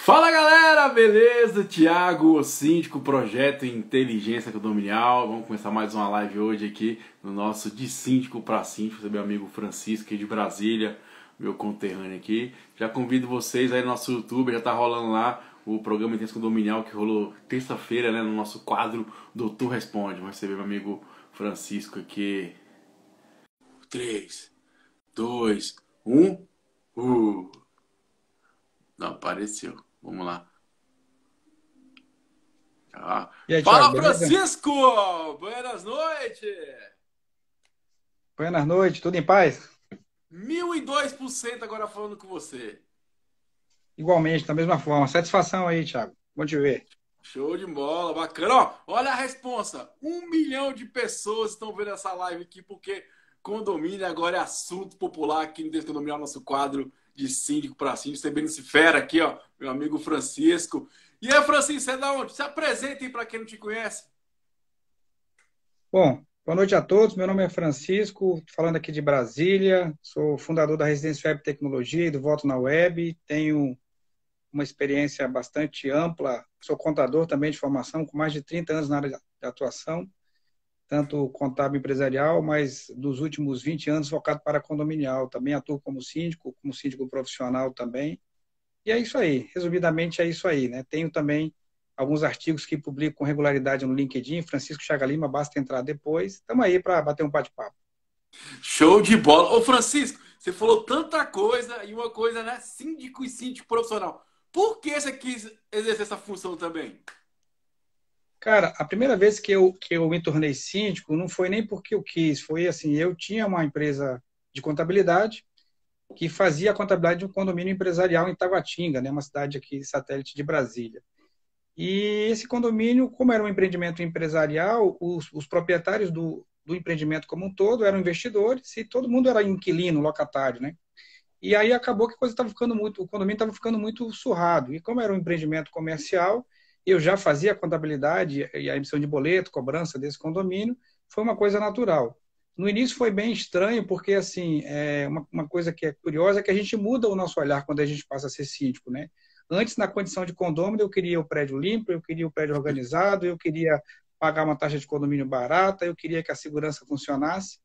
Fala galera, beleza? Thiago, o síndico, projeto Inteligência Condominial. Vamos começar mais uma live hoje aqui no nosso De Síndico para Síndico. Você é meu amigo Francisco aqui de Brasília, meu conterrâneo aqui. Já convido vocês aí no nosso YouTube, já tá rolando lá o programa Inteligência Condominial que rolou terça-feira, né, no nosso quadro Doutor Responde. Vamos receber meu amigo Francisco aqui. 3, 2, 1. Não apareceu. Vamos lá. E aí, Thiago, Fala, beleza? Francisco! Buenas noites! Buenas noites, tudo em paz? 1002% agora falando com você. Igualmente, da mesma forma. Satisfação aí, Thiago. Bom te ver. Show de bola, bacana. Ó, olha a responsa. 1 milhão de pessoas estão vendo essa live aqui porque condomínio agora é assunto popular aqui no Dentro do Condomínio, nosso quadro de síndico para síndico. Recebendo esse fera aqui, ó, meu amigo Francisco. E aí, Francisco, você é da onde? Se apresentem para quem não te conhece. Bom, boa noite a todos. Meu nome é Francisco, falando aqui de Brasília. Sou fundador da Residência Web Tecnologia e do Voto na Web. Tenho uma experiência bastante ampla. Sou contador também de formação, com mais de 30 anos na área de atuação, tanto contábil empresarial, mas dos últimos 20 anos focado para condominial. Também atuo como síndico profissional também. E é isso aí, resumidamente é isso aí, né? Tenho também alguns artigos que publico com regularidade no LinkedIn, Francisco Chaga Lima, basta entrar depois. Estamos aí para bater um bate-papo. Show de bola. Ô, Francisco, você falou tanta coisa e uma coisa, né? Síndico e síndico profissional. Por que você quis exercer essa função também? Cara, a primeira vez que eu me tornei síndico não foi nem porque eu quis, foi assim, eu tinha uma empresa de contabilidade que fazia a contabilidade de um condomínio empresarial em Taguatinga, né, uma cidade aqui satélite de Brasília. E esse condomínio, como era um empreendimento empresarial, os proprietários do empreendimento como um todo eram investidores e todo mundo era inquilino, locatário, né? E aí acabou que a coisa estava ficando muito, o condomínio estava ficando muito surrado. E como era um empreendimento comercial, eu já fazia a contabilidade e a emissão de boleto, cobrança desse condomínio, foi uma coisa natural. No início foi bem estranho, porque assim, uma coisa que é curiosa é que a gente muda o nosso olhar quando a gente passa a ser síndico, né? Antes, na condição de condômino, eu queria o prédio limpo, eu queria o prédio organizado, eu queria pagar uma taxa de condomínio barata, eu queria que a segurança funcionasse,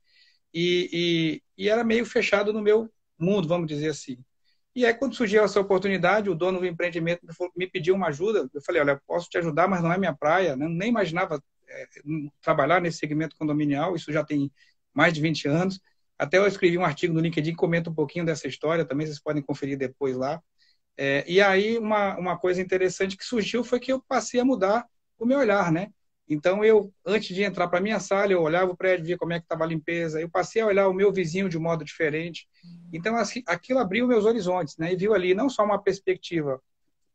e era meio fechado no meu mundo, vamos dizer assim. E aí, quando surgiu essa oportunidade, o dono do empreendimento me pediu uma ajuda. Eu falei, olha, eu posso te ajudar, mas não é minha praia. Né? Nem imaginava trabalhar nesse segmento condominial, isso já tem mais de 20 anos. Até eu escrevi um artigo no LinkedIn que comenta um pouquinho dessa história, também vocês podem conferir depois lá. E aí, uma coisa interessante que surgiu foi que eu passei a mudar o meu olhar, né? Então, antes de entrar para a minha sala, eu olhava o prédio, via como é que estava a limpeza, eu passei a olhar o meu vizinho de um modo diferente. Então, assim, aquilo abriu meus horizontes, né? E viu ali não só uma perspectiva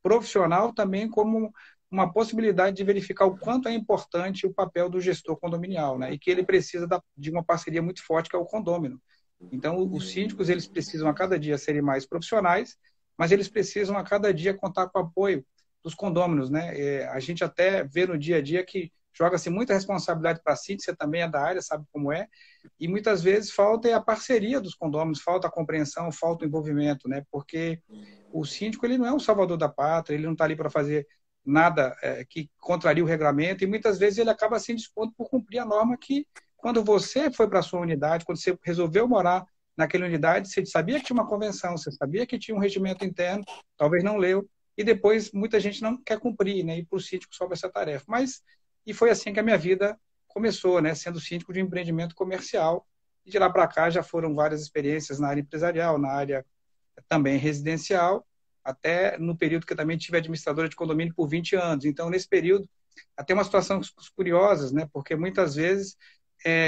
profissional, também como uma possibilidade de verificar o quanto é importante o papel do gestor condominial, né? E que ele precisa de uma parceria muito forte com o condômino. Então, os síndicos, eles precisam a cada dia serem mais profissionais, mas eles precisam a cada dia contar com o apoio dos condôminos, né? A gente até vê no dia a dia que joga-se muita responsabilidade para si, você também é da área, sabe como é, e muitas vezes falta a parceria dos condôminos, falta a compreensão, falta o envolvimento, né? Porque o síndico, ele não é um salvador da pátria, ele não está ali para fazer nada que contraria o regulamento, e muitas vezes ele acaba se indispondo por cumprir a norma que, quando você foi para a sua unidade, quando você resolveu morar naquela unidade, você sabia que tinha uma convenção, você sabia que tinha um regimento interno, talvez não leu, e depois muita gente não quer cumprir, né? E para o síndico sobra essa tarefa. E foi assim que a minha vida começou, né? Sendo síndico de um empreendimento comercial, e de lá para cá já foram várias experiências na área empresarial, na área também residencial, até no período que eu também tive administradora de condomínio por 20 anos. Então, nesse período, até uma situação curiosas, né? Porque muitas vezes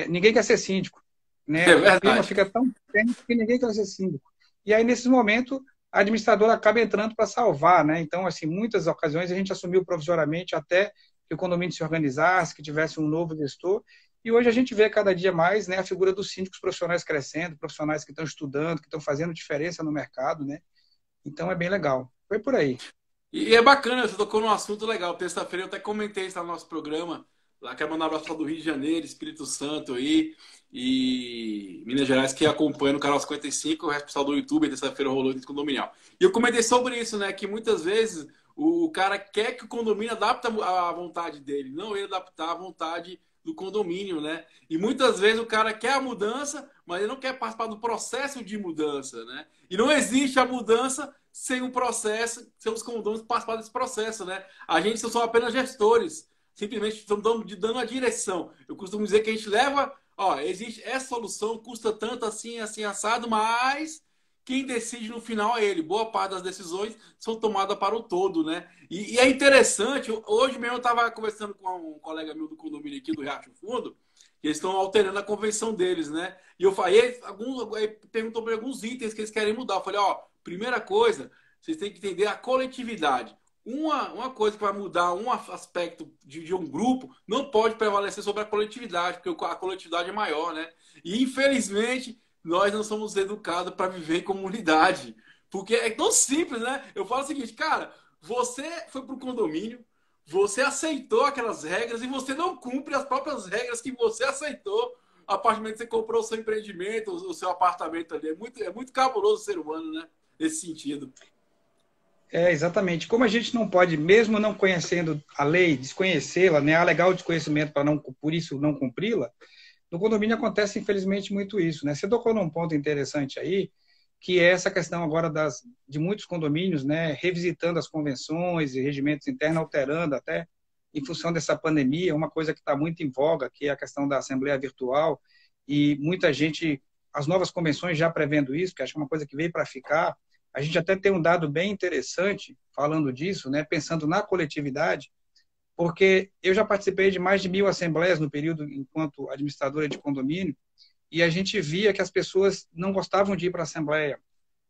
ninguém quer ser síndico, né? É O clima verdade. fica tão tenso que ninguém quer ser síndico. E aí, nesses momentos, a administradora acaba entrando para salvar, né? Então, assim, muitas ocasiões a gente assumiu provisoriamente até que o condomínio se organizasse, que tivesse um novo gestor. E hoje a gente vê cada dia mais, né, a figura dos síndicos profissionais crescendo, profissionais que estão estudando, que estão fazendo diferença no mercado, né? Então é bem legal. Foi por aí. E é bacana, você tocou num assunto legal. Terça-feira eu até comentei isso no nosso programa. Lá quero mandar um abraço do Rio de Janeiro, Espírito Santo aí, e Minas Gerais, que acompanha no canal 55, o resto do pessoal do YouTube, terça-feira rolou dentro do condominial. E eu comentei sobre isso, né? Que muitas vezes O cara quer que o condomínio adapte à vontade dele, não ele adaptar à vontade do condomínio, né? E muitas vezes o cara quer a mudança, mas ele não quer participar do processo de mudança, né? E não existe a mudança sem o processo, sem os condomínios participar desse processo, né? A gente são apenas gestores, simplesmente estamos dando a direção. Eu costumo dizer que a gente leva, ó, existe essa solução, custa tanto assim, assim, assado, mas quem decide no final é ele. Boa parte das decisões são tomadas para o todo, né? E é interessante, hoje mesmo eu estava conversando com um colega meu do condomínio aqui do Riacho Fundo, que eles estão alterando a convenção deles, né? E eu falei, perguntou para alguns itens que eles querem mudar. Eu falei, ó, primeira coisa, vocês têm que entender a coletividade. Uma coisa que vai mudar um aspecto de um grupo não pode prevalecer sobre a coletividade, porque a coletividade é maior, né? E infelizmente nós não somos educados para viver em comunidade. Porque é tão simples, né? Eu falo o seguinte, cara, você foi para o condomínio, você aceitou aquelas regras e você não cumpre as próprias regras que você aceitou a partir do momento que você comprou o seu empreendimento, o seu apartamento ali. É muito cabuloso o ser humano, né? Nesse sentido. É, exatamente. Como a gente não pode, mesmo não conhecendo a lei, desconhecê-la, né, alegar o desconhecimento para não, por isso não cumpri-la, no condomínio acontece, infelizmente, muito isso, né? Você tocou num ponto interessante aí, que é essa questão agora de muitos condomínios, né, revisitando as convenções e regimentos internos, alterando até em função dessa pandemia, uma coisa que está muito em voga, que é a questão da assembleia virtual, e muita gente, as novas convenções já prevendo isso, que acho que é uma coisa que veio para ficar. A gente até tem um dado bem interessante falando disso, né, pensando na coletividade, porque eu já participei de mais de 1.000 assembleias no período enquanto administradora de condomínio, e a gente via que as pessoas não gostavam de ir para a assembleia,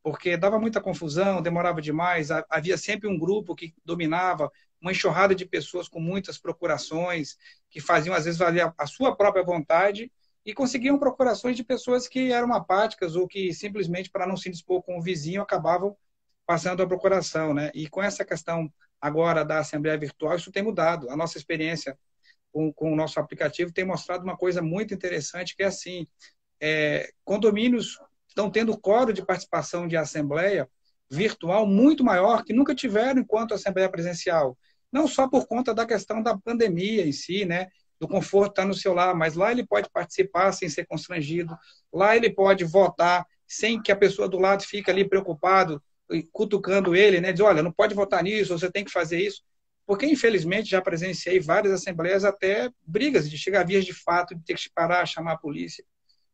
porque dava muita confusão, demorava demais, havia sempre um grupo que dominava, uma enxurrada de pessoas com muitas procurações, que faziam, às vezes, valer a sua própria vontade, e conseguiam procurações de pessoas que eram apáticas ou que simplesmente, para não se dispor com o vizinho, acabavam passando a procuração, né? E com essa questão agora da Assembleia Virtual, isso tem mudado. A nossa experiência com o nosso aplicativo tem mostrado uma coisa muito interessante, que é assim, condomínios estão tendo quórum de participação de assembleia virtual muito maior que nunca tiveram enquanto assembleia presencial. Não só por conta da questão da pandemia em si, né? Do conforto estar no seu lar, mas lá ele pode participar sem ser constrangido, lá ele pode votar sem que a pessoa do lado fique ali preocupado, cutucando ele, né? Diz, olha, não pode votar nisso, você tem que fazer isso. Porque, infelizmente, já presenciei várias assembleias, até brigas, de chegar a vias de fato, de ter que parar, chamar a polícia.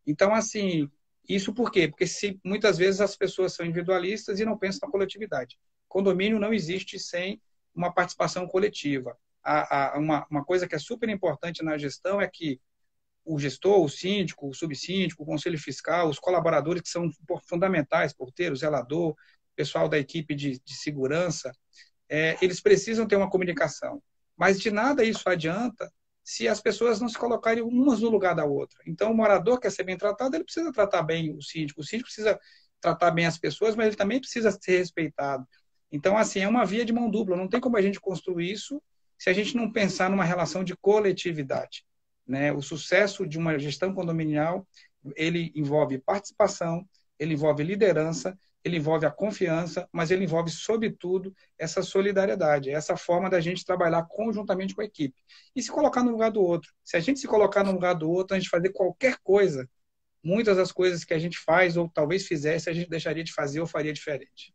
Então, assim, isso por quê? Porque muitas vezes as pessoas são individualistas e não pensam na coletividade. Condomínio não existe sem uma participação coletiva. Uma coisa que é super importante na gestão é que o gestor, o síndico, o subsíndico, o conselho fiscal, os colaboradores que são fundamentais, porteiro, zelador, pessoal da equipe de segurança, eles precisam ter uma comunicação. Mas de nada isso adianta se as pessoas não se colocarem umas no lugar da outra. Então, o morador quer ser bem tratado, ele precisa tratar bem o síndico precisa tratar bem as pessoas, mas ele também precisa ser respeitado. Então, assim, é uma via de mão dupla. Não tem como a gente construir isso se a gente não pensar numa relação de coletividade, né? O sucesso de uma gestão condominial, ele envolve participação, ele envolve liderança, ele envolve a confiança, mas ele envolve, sobretudo, essa solidariedade, essa forma da gente trabalhar conjuntamente com a equipe. E se colocar no lugar do outro. Se a gente se colocar no lugar do outro, a gente fazer qualquer coisa, muitas das coisas que a gente faz, ou talvez fizesse, a gente deixaria de fazer ou faria diferente.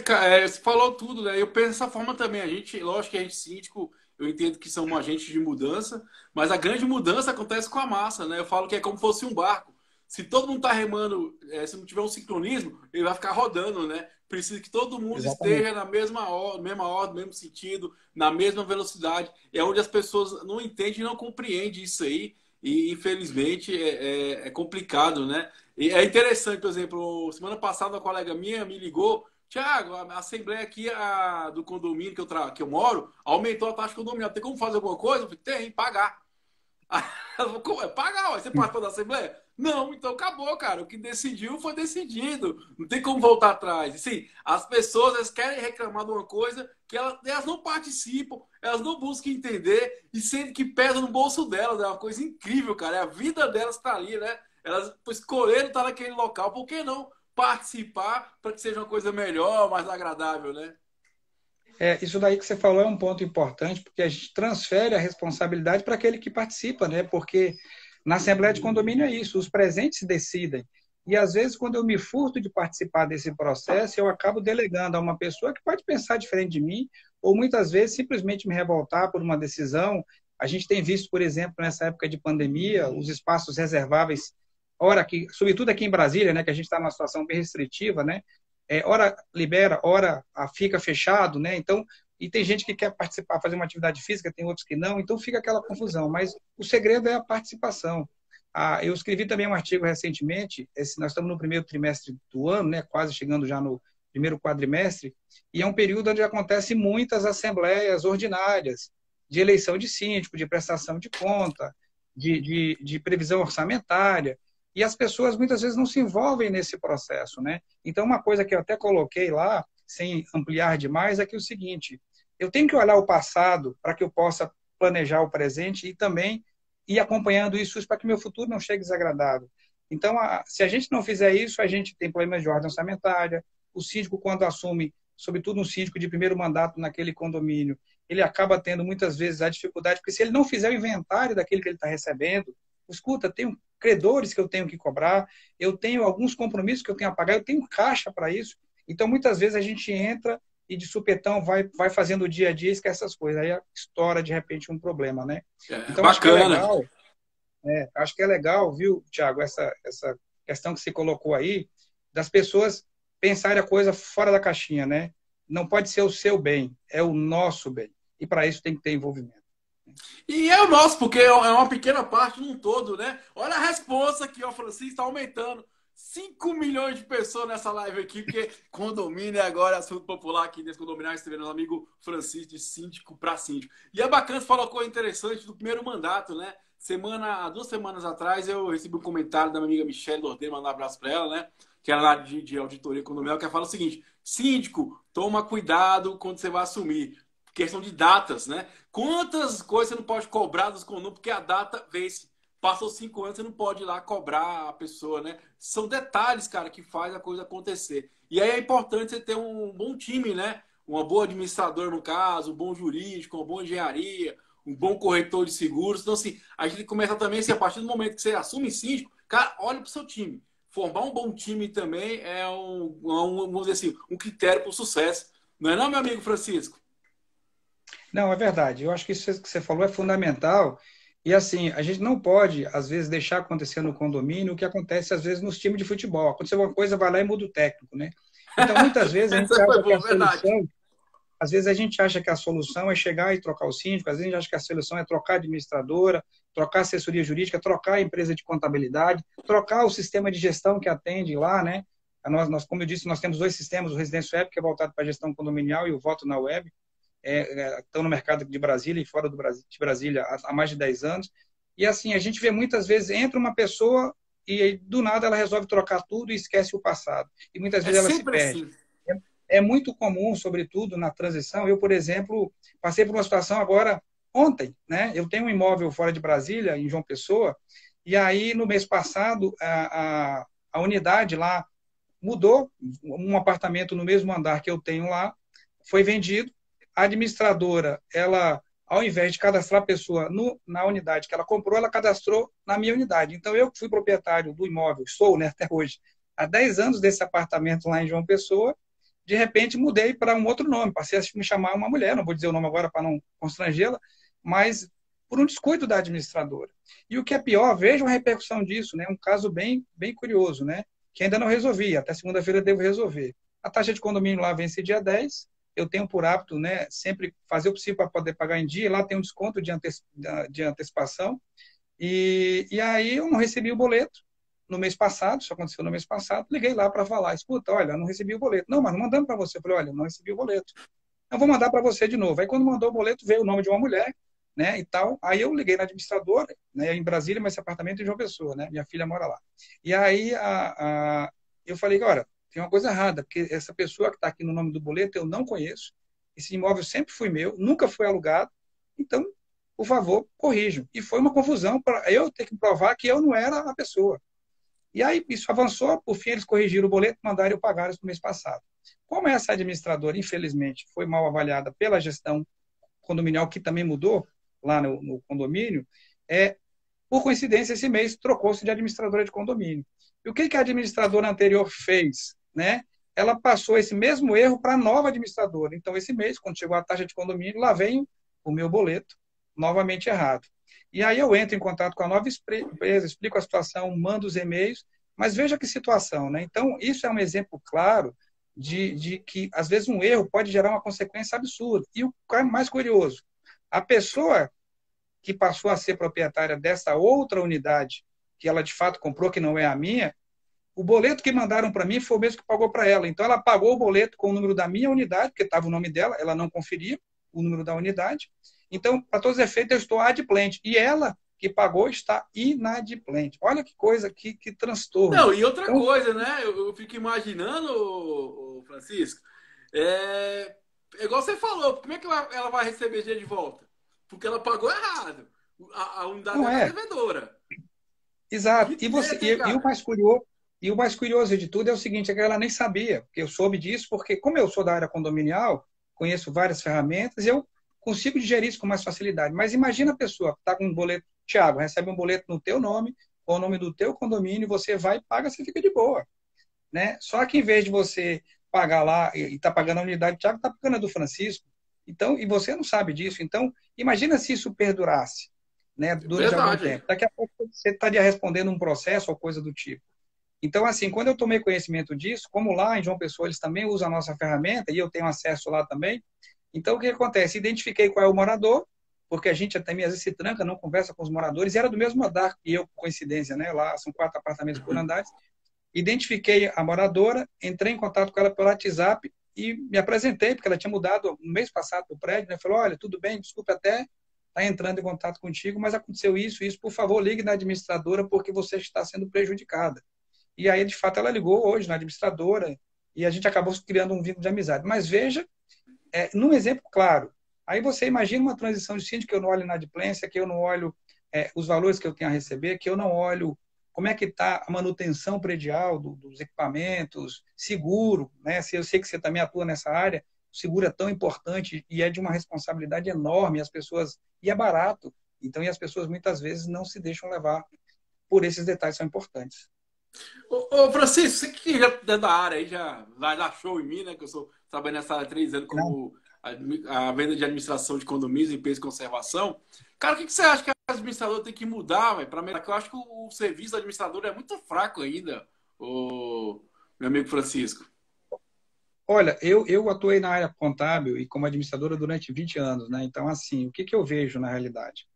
Cara, você falou tudo, né? Eu penso dessa forma também. Lógico que a gente síndico, eu entendo que são agentes de mudança, mas a grande mudança acontece com a massa, né? Eu falo que é como se fosse um barco. Se todo mundo tá remando, se não tiver um sincronismo, ele vai ficar rodando, né? Precisa que todo mundo Exatamente. esteja na mesma ordem, no mesmo sentido, na mesma velocidade. É onde as pessoas não entendem e não compreendem isso aí. E infelizmente é complicado, né? E é interessante, por exemplo, semana passada uma colega minha me ligou. Tiago, a assembleia aqui do condomínio que eu moro aumentou a taxa condominial. Tem como fazer alguma coisa? Eu falei, tem, pagar. Aí ela falou, como é? Pagar, ué. Você participou da assembleia? Não, então acabou, cara. O que decidiu foi decidido. Não tem como voltar atrás. Sim, as pessoas elas querem reclamar de uma coisa que elas não participam, elas não buscam entender e sendo que pesa no bolso delas. É uma coisa incrível, cara. É a vida delas está ali, né? Elas escolheram estar naquele local. Por que não participar para que seja uma coisa melhor, mais agradável, né? Isso daí que você falou é um ponto importante, porque a gente transfere a responsabilidade para aquele que participa, né? Porque na Assembleia de Condomínio é isso, os presentes decidem. E às vezes, quando eu me furto de participar desse processo, eu acabo delegando a uma pessoa que pode pensar diferente de mim, ou muitas vezes simplesmente me revoltar por uma decisão. A gente tem visto, por exemplo, nessa época de pandemia, os espaços reserváveis, ora aqui, sobretudo aqui em Brasília, né, que a gente está numa situação bem restritiva, né? Hora libera, hora fica fechado, né? Então, e tem gente que quer participar, fazer uma atividade física, tem outros que não, então fica aquela confusão. Mas o segredo é a participação. Eu escrevi também um artigo recentemente, nós estamos no primeiro trimestre do ano, né? Quase chegando já no primeiro quadrimestre, e é um período onde acontecem muitas assembleias ordinárias de eleição de síndico, de prestação de conta, de previsão orçamentária. E as pessoas muitas vezes não se envolvem nesse processo, né? Então, uma coisa que eu até coloquei lá, sem ampliar demais, é que é o seguinte: eu tenho que olhar o passado para que eu possa planejar o presente e também ir acompanhando isso para que meu futuro não chegue desagradável. Então, se a gente não fizer isso, a gente tem problemas de ordem orçamentária. O síndico, quando assume, sobretudo um síndico de primeiro mandato naquele condomínio, ele acaba tendo muitas vezes a dificuldade, porque se ele não fizer o inventário daquilo que ele está recebendo, escuta, tem credores que eu tenho que cobrar, eu tenho alguns compromissos que eu tenho a pagar, eu tenho caixa para isso. Então, muitas vezes a gente entra e de supetão vai fazendo o dia a dia e esquece essas coisas. Aí estoura, de repente, um problema, né? Então, Bacana. acho que é legal, viu, Thiago, essa questão que você colocou aí, das pessoas pensarem a coisa fora da caixinha, né? Não pode ser o seu bem, é o nosso bem. E para isso tem que ter envolvimento. E é o nosso, porque é uma pequena parte num todo, né? Olha a resposta aqui, ó, Francisco, está aumentando. 5 milhões de pessoas nessa live aqui, porque condomínio agora é assunto popular aqui nesse condomínio. Você vê nosso amigo Francisco, de síndico para síndico. E é bacana, você falou uma coisa interessante do primeiro mandato, né? Há 2 semanas atrás, eu recebi um comentário da minha amiga Michelle Lordeiro, mandar um abraço para ela, né? Que era lá de auditoria condominial, que ela fala o seguinte: síndico, toma cuidado quando você vai assumir. Questão de datas, né? Quantas coisas você não pode cobrar dos condomínios, porque a data vence. Passou 5 anos, você não pode ir lá cobrar a pessoa, né? São detalhes, cara, que faz a coisa acontecer. E aí é importante você ter um bom time, né? Uma boa administradora, no caso, um bom jurídico, uma boa engenharia, um bom corretor de seguros. Então, assim, a gente começa também, assim, a partir do momento que você assume síndico, cara, olha para o seu time. Formar um bom time também é vamos dizer assim, um critério para o sucesso. Não é não, meu amigo Francisco? Não, é verdade. Eu acho que isso que você falou é fundamental. E assim, a gente não pode, às vezes, deixar acontecer no condomínio o que acontece, às vezes, nos times de futebol. Aconteceu uma coisa, vai lá e muda o técnico, né? Então, muitas vezes, a gente Essa foi acha que a boa, verdade. solução, às vezes a gente acha que a solução é chegar e trocar o síndico, às vezes a gente acha que a solução é trocar a administradora, trocar a assessoria jurídica, trocar a empresa de contabilidade, trocar o sistema de gestão que atende lá, né? Como eu disse, nós temos 2 sistemas: o Residência Web, que é voltado para a gestão condominial, e o Voto na Web. Estão no mercado de Brasília e fora de Brasília há mais de 10 anos. E assim, a gente vê muitas vezes, entra uma pessoa e do nada ela resolve trocar tudo e esquece o passado. E muitas É vezes ela se sempre perde. assim. É muito comum, sobretudo na transição. Eu, por exemplo, passei por uma situação agora, ontem, né? Eu tenho um imóvel fora de Brasília, em João Pessoa, e aí no mês passado a unidade lá mudou, um apartamento no mesmo andar que eu tenho lá, foi vendido. A administradora, ela, ao invés de cadastrar a pessoa na unidade que ela comprou, ela cadastrou na minha unidade. Então, eu que fui proprietário do imóvel, sou, né, até hoje, há 10 anos desse apartamento lá em João Pessoa, de repente mudei para um outro nome, passei a me chamar uma mulher, não vou dizer o nome agora para não constrangê-la, mas por um descuido da administradora. E o que é pior, veja a repercussão disso, né, um caso bem, bem curioso, né, que ainda não resolvi, até segunda-feira devo resolver. A taxa de condomínio lá vence dia 10, eu tenho por hábito, né, sempre fazer o possível para poder pagar em dia, lá tem um desconto de antecipação, e aí eu não recebi o boleto no mês passado, isso aconteceu no mês passado, liguei lá para falar: escuta, olha, não recebi o boleto. Não, mas não mandamos para você. Eu falei: olha, não recebi o boleto. Eu vou mandar para você de novo. Aí quando mandou o boleto, veio o nome de uma mulher, né, e tal. Aí eu liguei na administradora, né, em Brasília, mas esse apartamento é em João Pessoa, né, minha filha mora lá. E aí eu falei: olha, tem uma coisa errada, porque essa pessoa que está aqui no nome do boleto eu não conheço, esse imóvel sempre foi meu, nunca foi alugado, então, por favor, corrijam. E foi uma confusão para eu ter que provar que eu não era a pessoa. E aí isso avançou, por fim eles corrigiram o boleto, mandaram eu pagar isso no mês passado. Como essa administradora, infelizmente, foi mal avaliada pela gestão condominial, que também mudou lá no condomínio, por coincidência, esse mês trocou-se de administradora de condomínio. E o que a administradora anterior fez? Né? Ela passou esse mesmo erro para a nova administradora. Então, esse mês, quando chegou a taxa de condomínio, lá vem o meu boleto novamente errado. E aí eu entro em contato com a nova empresa, explico a situação, mando os e-mails, mas veja que situação, né? Então, isso é um exemplo claro de que, às vezes, um erro pode gerar uma consequência absurda. E o mais curioso, a pessoa que passou a ser proprietária dessa outra unidade, que ela de fato comprou, que não é a minha, o boleto que mandaram para mim foi o mesmo que pagou para ela. Então, ela pagou o boleto com o número da minha unidade, porque estava o nome dela, ela não conferia o número da unidade. Então, para todos os efeitos, eu estou adimplente. E ela, que pagou, está inadimplente. Olha que coisa, que transtorno. Não, e outra Então, coisa, né? Eu fico imaginando, Francisco, é igual você falou, como é que ela vai receber dinheiro de volta? Porque ela pagou errado. A unidade não dela é é. devedora. Exato. Que treta, hein, E cara? o mais curioso de tudo é o seguinte, é que ela nem sabia, porque eu soube disso, porque como eu sou da área condominial, conheço várias ferramentas, eu consigo digerir isso com mais facilidade. Mas imagina a pessoa que está com um boleto, Thiago, recebe um boleto no teu nome, com o nome do teu condomínio, você vai e paga, você fica de boa. Né? Só que em vez de você pagar lá e está pagando a unidade, Thiago está pagando a do Francisco. Então, e você não sabe disso. Então, imagina se isso perdurasse, né, durante algum Verdade. tempo. Daqui a pouco você estaria respondendo um processo ou coisa do tipo. Então, assim, quando eu tomei conhecimento disso, como lá em João Pessoa eles também usam a nossa ferramenta e eu tenho acesso lá também, então o que acontece? Identifiquei qual é o morador, porque a gente até às vezes se tranca, não conversa com os moradores, e era do mesmo andar que eu, coincidência, né? Lá são 4 apartamentos por andar. Identifiquei a moradora, entrei em contato com ela pelo WhatsApp e me apresentei, porque ela tinha mudado no mês passado para o prédio, né? Falou, olha, tudo bem, desculpe até estar entrando em contato contigo, mas aconteceu isso, por favor, ligue na administradora porque você está sendo prejudicada. E aí, de fato, ela ligou hoje na administradora e a gente acabou criando um vínculo de amizade. Mas veja, num exemplo claro, aí você imagina uma transição de síndico que eu não olho inadimplência, que eu não olho os valores que eu tenho a receber, que eu não olho como é que está a manutenção predial dos equipamentos, seguro, né? Se eu sei que você também atua nessa área, o seguro é tão importante e é de uma responsabilidade enorme, e é barato. Então, e as pessoas muitas vezes não se deixam levar por esses detalhes, são importantes. Francisco, você que já é da área aí, já vai dar show em mim, né? Que eu sou trabalhando nessa área há 3 anos como a venda de administração de condomínios, limpeza e conservação. Cara, o que você acha que a administradora tem que mudar, velho? Porque eu acho que o serviço do administrador é muito fraco ainda, meu amigo Francisco. Olha, eu atuei na área contábil e como administradora durante 20 anos, né? Então, assim, o que eu vejo na realidade?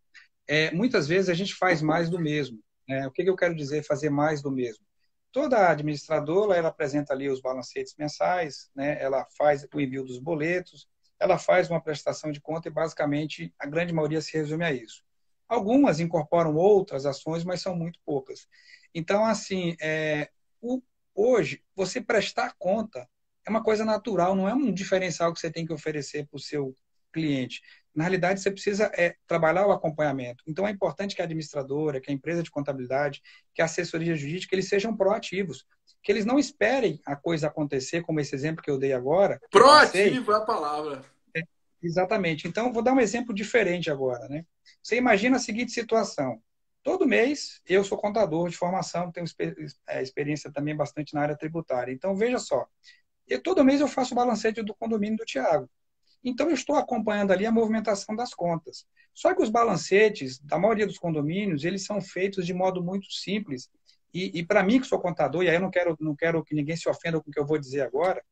Muitas vezes a gente faz mais do mesmo. Né? O que eu quero dizer fazer mais do mesmo? Toda administradora, ela apresenta ali os balancetes mensais, né? Ela faz o envio dos boletos, ela faz uma prestação de conta e, basicamente, a grande maioria se resume a isso. Algumas incorporam outras ações, mas são muito poucas. Então, assim, hoje, você prestar conta é uma coisa natural, não é um diferencial que você tem que oferecer para o seu cliente. Na realidade, você precisa trabalhar o acompanhamento. Então, é importante que a administradora, que a empresa de contabilidade, que a assessoria jurídica, eles sejam proativos, que eles não esperem a coisa acontecer, como esse exemplo que eu dei agora, que eu passei. Proativo é a palavra. Exatamente. Então, vou dar um exemplo diferente agora. Né? Você imagina a seguinte situação. Todo mês, eu sou contador de formação, tenho experiência também bastante na área tributária. Então, veja só, todo mês eu faço o balancete do condomínio do Tiago. Então, eu estou acompanhando ali a movimentação das contas. Só que os balancetes da maioria dos condomínios, eles são feitos de modo muito simples. E para mim, que sou contador, e aí eu não quero que ninguém se ofenda com o que eu vou dizer agora,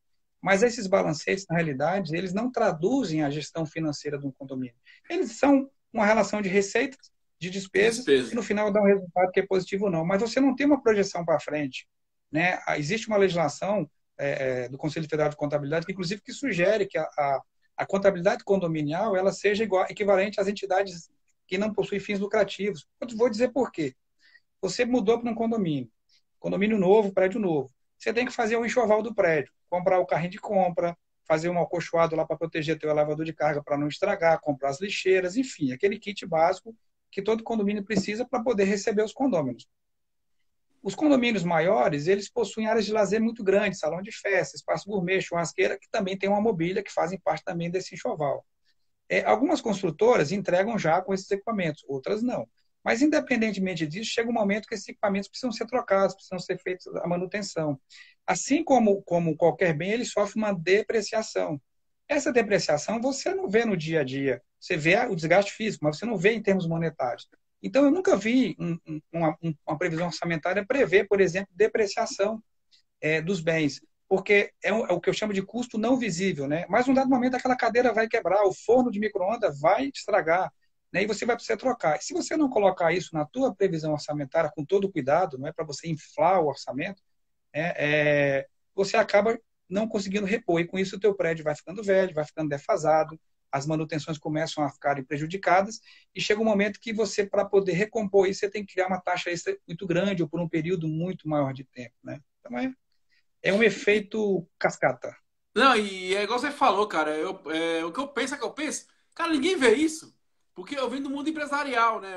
mas esses balancetes, na realidade, eles não traduzem a gestão financeira de um condomínio. Eles são uma relação de receitas, de De despesas, e despesa. no final dá um resultado que é positivo ou não. Mas você não tem uma projeção para frente. Né? Existe uma legislação do Conselho Federal de Contabilidade, que inclusive que sugere que a contabilidade condominial ela seja equivalente às entidades que não possuem fins lucrativos. Eu vou dizer por quê. Você mudou para um condomínio novo, prédio novo. Você tem que fazer o enxoval do prédio, comprar o carrinho de compra, fazer um acolchoado lá para proteger teu elevador de carga para não estragar, comprar as lixeiras, enfim, aquele kit básico que todo condomínio precisa para poder receber os condôminos. Os condomínios maiores, eles possuem áreas de lazer muito grandes, salão de festa, espaço gourmet, churrasqueira, que também tem uma mobília, que fazem parte também desse enxoval. Algumas construtoras entregam já com esses equipamentos, outras não. Mas, independentemente disso, chega um momento que esses equipamentos precisam ser trocados, precisam ser feitos a manutenção. Assim como qualquer bem, ele sofre uma depreciação. Essa depreciação você não vê no dia a dia. Você vê o desgaste físico, mas você não vê em termos monetários. Então, eu nunca vi uma previsão orçamentária prever, por exemplo, depreciação dos bens, porque é o que eu chamo de custo não visível, né? Mas num dado momento aquela cadeira vai quebrar, o forno de micro-ondas vai estragar, né? E você vai precisar trocar. E se você não colocar isso na tua previsão orçamentária com todo cuidado, não é para você inflar o orçamento, você acaba não conseguindo repor, e com isso o teu prédio vai ficando velho, vai ficando defasado, as manutenções começam a ficarem prejudicadas, e chega um momento que você, para poder recompor isso, você tem que criar uma taxa extra muito grande, ou por um período muito maior de tempo, né? Então, é um efeito cascata. Não, e é igual você falou, cara. O que eu penso é que eu penso. Cara, ninguém vê isso. Porque eu venho do mundo empresarial, né?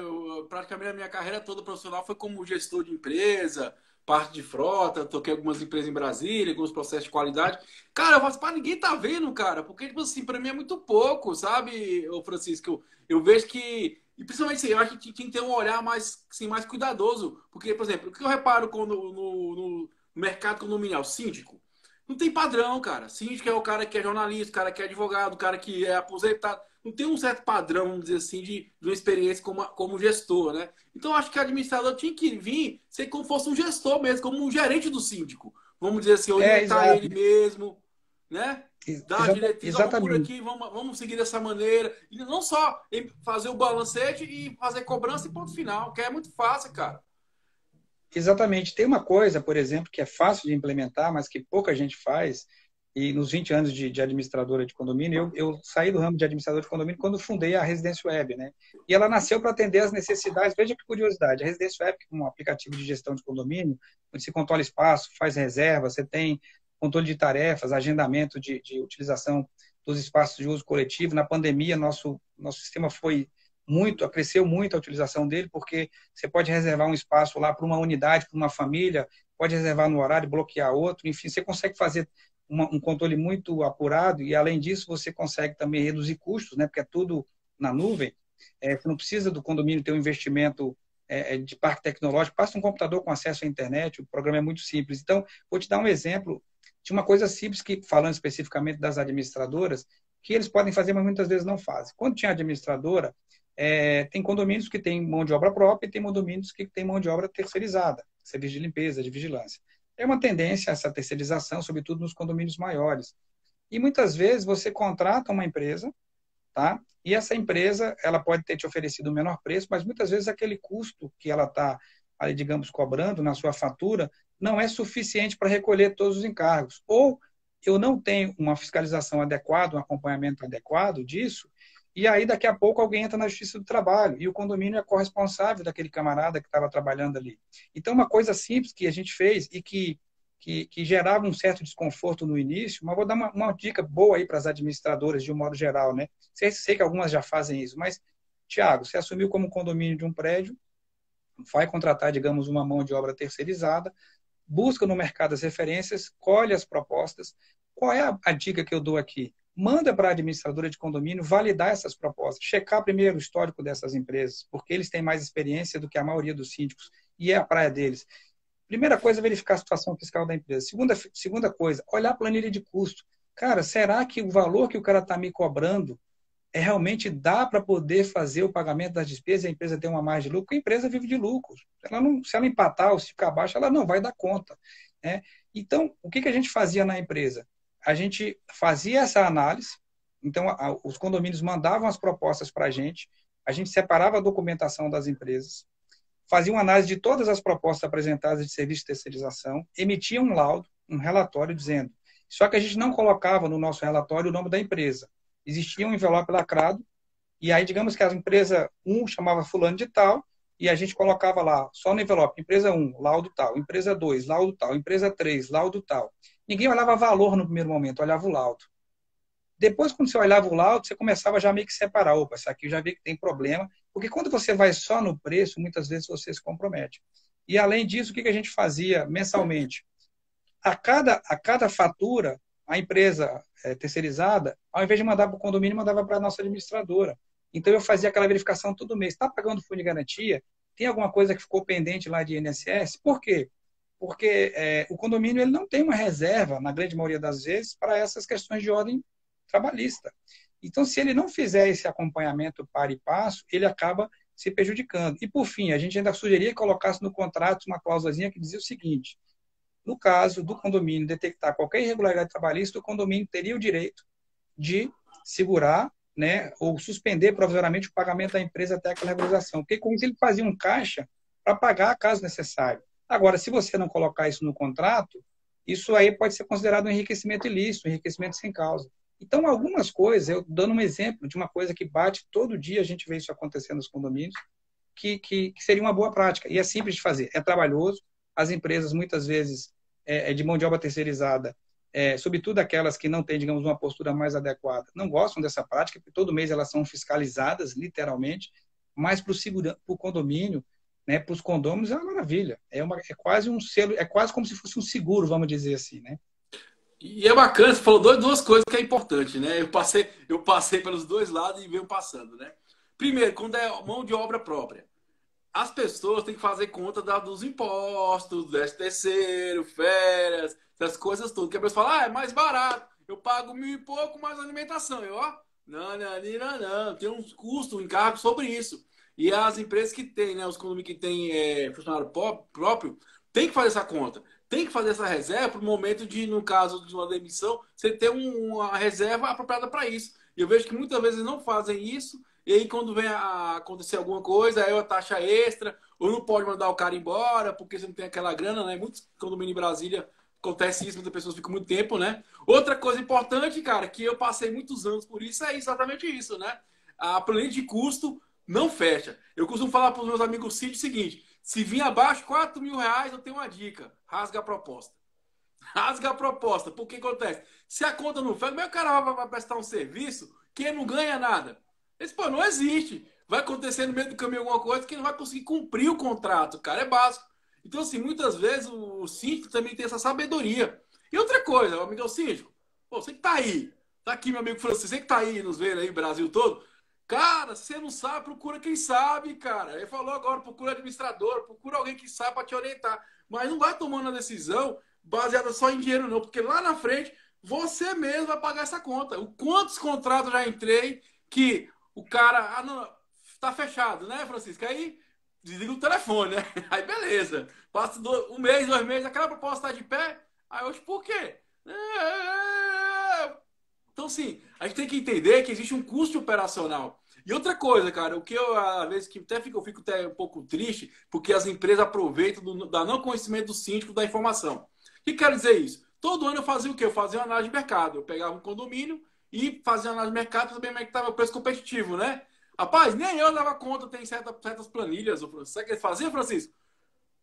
Praticamente a minha carreira toda profissional foi como gestor de empresa, parte de frota, toquei algumas empresas em Brasília, alguns processos de qualidade. Cara, eu falo assim, pá, ninguém tá vendo, cara. Porque, tipo assim, pra mim é muito pouco, sabe, ô Francisco? Eu vejo que. E principalmente assim, eu acho que tinha que ter um olhar mais, assim, mais cuidadoso. Porque, por exemplo, o que eu reparo quando, no mercado condominial, síndico? Não tem padrão, cara. Síndico é o cara que é jornalista, o cara que é advogado, o cara que é aposentado. Não tem um certo padrão, vamos dizer assim, de uma experiência como gestor, né? Então, eu acho que o administrador tinha que vir ser como fosse um gestor mesmo, como um gerente do síndico. Vamos dizer assim, orientar Exato. ele mesmo, né? Dar a diretriz, ó, vamos por Exatamente. aqui, vamos seguir dessa maneira. E não só fazer o balancete e fazer cobrança e ponto final, que é muito fácil, cara. Exatamente. Tem uma coisa, por exemplo, que é fácil de implementar, mas que pouca gente faz, e nos 20 anos de administradora de condomínio, eu saí do ramo de administrador de condomínio quando fundei a Residência Web, né? E ela nasceu para atender as necessidades. Veja que curiosidade, a Residência Web é um aplicativo de gestão de condomínio, onde se controla espaço, faz reserva, você tem controle de tarefas, agendamento de utilização dos espaços de uso coletivo. Na pandemia, nosso sistema cresceu muito a utilização dele, porque você pode reservar um espaço lá para uma unidade, para uma família, pode reservar no horário, bloquear outro, enfim, você consegue fazer um controle muito apurado, e além disso você consegue também reduzir custos, né, porque é tudo na nuvem. Você não precisa do condomínio ter um investimento de parque tecnológico, basta um computador com acesso à internet, o programa é muito simples. Então, vou te dar um exemplo de uma coisa simples, que falando especificamente das administradoras, que eles podem fazer, mas muitas vezes não fazem. Quando tinha administradora, tem condomínios que têm mão de obra própria e tem condomínios que têm mão de obra terceirizada, serviço de limpeza, de vigilância. É uma tendência essa terceirização, sobretudo nos condomínios maiores. E muitas vezes você contrata uma empresa, tá? E essa empresa, ela pode ter te oferecido o menor preço, mas muitas vezes aquele custo que ela está, digamos, cobrando na sua fatura não é suficiente para recolher todos os encargos. Ou eu não tenho uma fiscalização adequada, um acompanhamento adequado disso, e aí daqui a pouco alguém entra na Justiça do Trabalho e o condomínio é corresponsável daquele camarada que estava trabalhando ali. Então, uma coisa simples que a gente fez e que gerava um certo desconforto no início, mas vou dar uma dica boa aí para as administradoras de um modo geral, né? Sei que algumas já fazem isso, mas, Tiago, você assumiu como condomínio de um prédio, vai contratar, digamos, uma mão de obra terceirizada, busca no mercado as referências, colhe as propostas. Qual é a dica que eu dou aqui? Manda para a administradora de condomínio validar essas propostas, checar primeiro o histórico dessas empresas, porque eles têm mais experiência do que a maioria dos síndicos, e é a praia deles. Primeira coisa, verificar a situação fiscal da empresa. Segunda coisa, olhar a planilha de custo. Cara, será que o valor que o cara está me cobrando realmente dá para poder fazer o pagamento das despesas e a empresa ter uma margem de lucro? Porque a empresa vive de lucros. Se ela empatar ou se ficar baixa, ela não vai dar conta, né? Então, o que a gente fazia na empresa? A gente fazia essa análise, então os condomínios mandavam as propostas para a gente separava a documentação das empresas, fazia uma análise de todas as propostas apresentadas de serviço de terceirização, emitia um laudo, um relatório dizendo. Só que a gente não colocava no nosso relatório o nome da empresa. Existia um envelope lacrado, e aí, digamos que a empresa 1 chamava fulano de tal, e a gente colocava lá, só no envelope, empresa 1, laudo tal, empresa 2, laudo tal, empresa 3, laudo tal. Ninguém olhava valor no primeiro momento, olhava o laudo. Depois, quando você olhava o laudo, você começava já meio que separar. Opa, isso aqui eu já vi que tem problema. Porque quando você vai só no preço, muitas vezes você se compromete. E, além disso, o que a gente fazia mensalmente? A cada fatura, a empresa terceirizada, ao invés de mandar para o condomínio, mandava para a nossa administradora. Então, eu fazia aquela verificação todo mês. Está pagando fundo de garantia? Tem alguma coisa que ficou pendente lá de INSS? Por quê? Porque o condomínio ele não tem uma reserva, na grande maioria das vezes, para essas questões de ordem trabalhista. Então, se ele não fizer esse acompanhamento par e passo, ele acaba se prejudicando. E, por fim, a gente ainda sugeria que colocasse no contrato uma cláusulazinha que dizia o seguinte: no caso do condomínio detectar qualquer irregularidade trabalhista, o condomínio teria o direito de segurar, né, ou suspender provisoriamente o pagamento da empresa até aquela regularização. Porque com isso ele fazia um caixa para pagar caso necessário. Agora, se você não colocar isso no contrato, isso aí pode ser considerado um enriquecimento ilícito, um enriquecimento sem causa. Então, algumas coisas, eu dando um exemplo de uma coisa que bate todo dia, a gente vê isso acontecendo nos condomínios, que seria uma boa prática. E é simples de fazer, é trabalhoso. As empresas, muitas vezes, de mão de obra terceirizada, sobretudo aquelas que não têm, digamos, uma postura mais adequada, não gostam dessa prática, porque todo mês elas são fiscalizadas, literalmente, mas para o condomínio, né, para os condôminos, é uma maravilha. É quase um selo, é quase como se fosse um seguro, vamos dizer assim, né? E é bacana, você falou duas coisas que é importante, né? Eu passei pelos dois lados e venho passando, né? Primeiro, quando é mão de obra própria, as pessoas têm que fazer conta dos impostos, do 13º, férias, essas coisas todas. Que a pessoa fala, é mais barato, eu pago 1.000 e pouco mais alimentação. Eu, ó, não, tem uns custos, um encargo sobre isso. E as empresas que têm, né, os condomínios que têm funcionário próprio, tem que fazer essa conta. Tem que fazer essa reserva para o momento de, no caso de uma demissão, você ter uma reserva apropriada para isso. E eu vejo que muitas vezes não fazem isso. E aí, quando vem a acontecer alguma coisa, aí é uma taxa extra, ou não pode mandar o cara embora, porque você não tem aquela grana, né? Muitos condomínios em Brasília acontece isso, muitas pessoas ficam muito tempo, né? Outra coisa importante, cara, que eu passei muitos anos por isso, é exatamente isso, né? A planilha de custo não fecha. Eu costumo falar para os meus amigos sítios o seguinte: se vir abaixo de R$ 4.000, eu tenho uma dica: rasga a proposta. Rasga a proposta. Porque acontece? Se a conta não fecha, o cara vai prestar um serviço que ele não ganha nada. Esse, pô, não existe. Vai acontecer no meio do caminho alguma coisa que ele não vai conseguir cumprir o contrato, cara. É básico. Então, assim, muitas vezes o síndico também tem essa sabedoria. E outra coisa, amigão síndico, pô, você que tá aí, tá aqui, meu amigo Francisco, você que tá aí nos vendo aí, Brasil todo, cara, se você não sabe, procura quem sabe, cara. Ele falou agora, procura administrador, procura alguém que sabe para te orientar. Mas não vai tomando a decisão baseada só em dinheiro, não, porque lá na frente você mesmo vai pagar essa conta. O quantos contratos já entrei que o cara, não, tá fechado, né, Francisco? Aí desliga o telefone, né? Aí beleza. Passa um mês, 2 meses, aquela proposta tá de pé. Aí hoje, por quê? Então, sim, a gente tem que entender que existe um custo operacional. E outra coisa, cara, o que eu, às vezes, que até eu fico até um pouco triste, porque as empresas aproveitam da não conhecimento do síndico da informação. O que quero dizer isso? Todo ano eu fazia o quê? Eu fazia uma análise de mercado. Eu pegava um condomínio e fazia uma análise de mercado para saber como é que estava o preço competitivo, né? Rapaz, nem eu dava conta, tem certas planilhas. Sabe o que ele fazia, Francisco?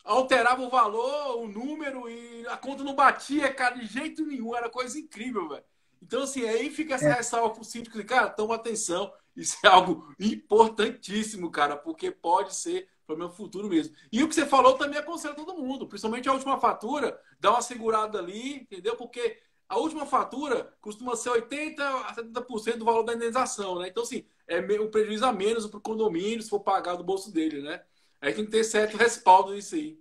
Alterava o valor, o número e a conta não batia, cara, de jeito nenhum. Era coisa incrível, velho. Então, assim, aí fica essa É, ressalva pro síndico de, cara, toma atenção. Isso é algo importantíssimo, cara, porque pode ser problema futuro mesmo. E o que você falou também aconselha todo mundo, principalmente a última fatura, dá uma segurada ali, entendeu? Porque a última fatura costuma ser 80% a 70% do valor da indenização, né? Então, assim, é um prejuízo a menos para o condomínio se for pagar do bolso dele, né? Aí tem que ter certo respaldo nisso aí.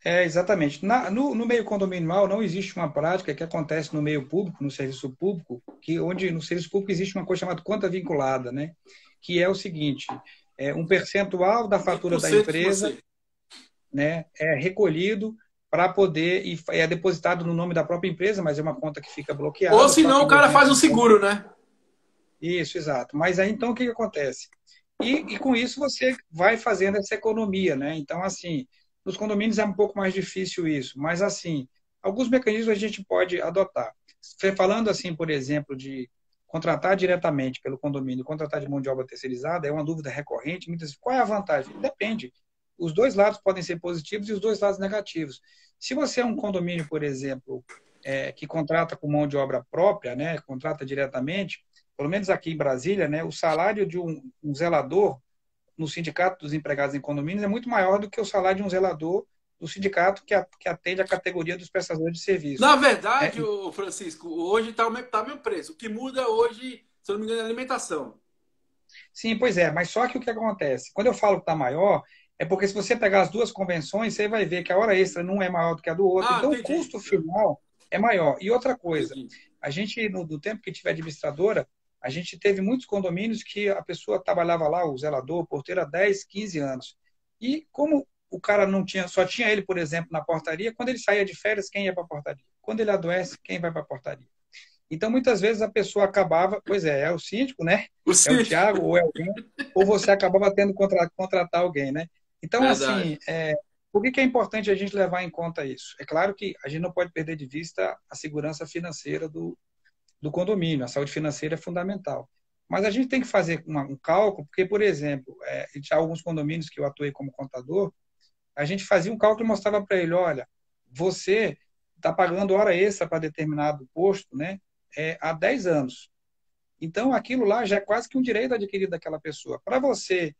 exatamente. No meio condominial não existe uma prática que acontece no meio público, no serviço público, onde no serviço público existe uma coisa chamada conta vinculada, né? Que é o seguinte: um percentual da fatura da 100% de empresa, você. né, é recolhido para poder e é depositado no nome da própria empresa, mas é uma conta que fica Ou bloqueada, o senão próprio o cara faz um governo. seguro, né? Isso, exato. Mas aí então o que acontece? E com isso você vai fazendo essa economia, né? Então, assim, nos condomínios é um pouco mais difícil isso, mas assim, alguns mecanismos a gente pode adotar. Falando assim, por exemplo, de contratar diretamente pelo condomínio, contratar de mão de obra terceirizada, é uma dúvida recorrente. Muitas vezes, qual é a vantagem? Depende. Os dois lados podem ser positivos e os dois lados negativos. Se você é um condomínio, por exemplo, que contrata com mão de obra própria, né, contrata diretamente, pelo menos aqui em Brasília, né, o salário de um zelador no sindicato dos empregados em condomínios é muito maior do que o salário de um zelador do sindicato que atende a categoria dos prestadores de serviço. Na verdade, É, ô Francisco, hoje está o mesmo preço. O que muda hoje, se eu não me engano, é a alimentação. sim, pois é, mas só que o que acontece? Quando eu falo que está maior, é porque se você pegar as duas convenções, você vai ver que a hora extra não é maior do que a do outro, Ah, então o entendi. custo final é maior. E outra coisa, Entendi. a gente, no tempo que tive administradora, a gente teve muitos condomínios que a pessoa trabalhava lá, o zelador, o porteiro, há 10, 15 anos. E como o cara não tinha, só tinha ele, por exemplo, na portaria, quando ele saía de férias, quem ia para a portaria? Quando ele adoece, quem vai para a portaria? Então, muitas vezes a pessoa acabava, pois é o síndico, né? O É o síndico. Tiago, ou é alguém, ou você acabava tendo que contratar alguém, né? Então, Verdade. assim, por que é importante a gente levar em conta isso? É claro que a gente não pode perder de vista a segurança financeira do condomínio, a saúde financeira é fundamental. Mas a gente tem que fazer um cálculo, porque, por exemplo, já alguns condomínios que eu atuei como contador, a gente fazia um cálculo e mostrava para ele, olha, você está pagando hora extra para determinado posto, né, há 10 anos. Então, aquilo lá já é quase que um direito adquirido daquela pessoa. Para você,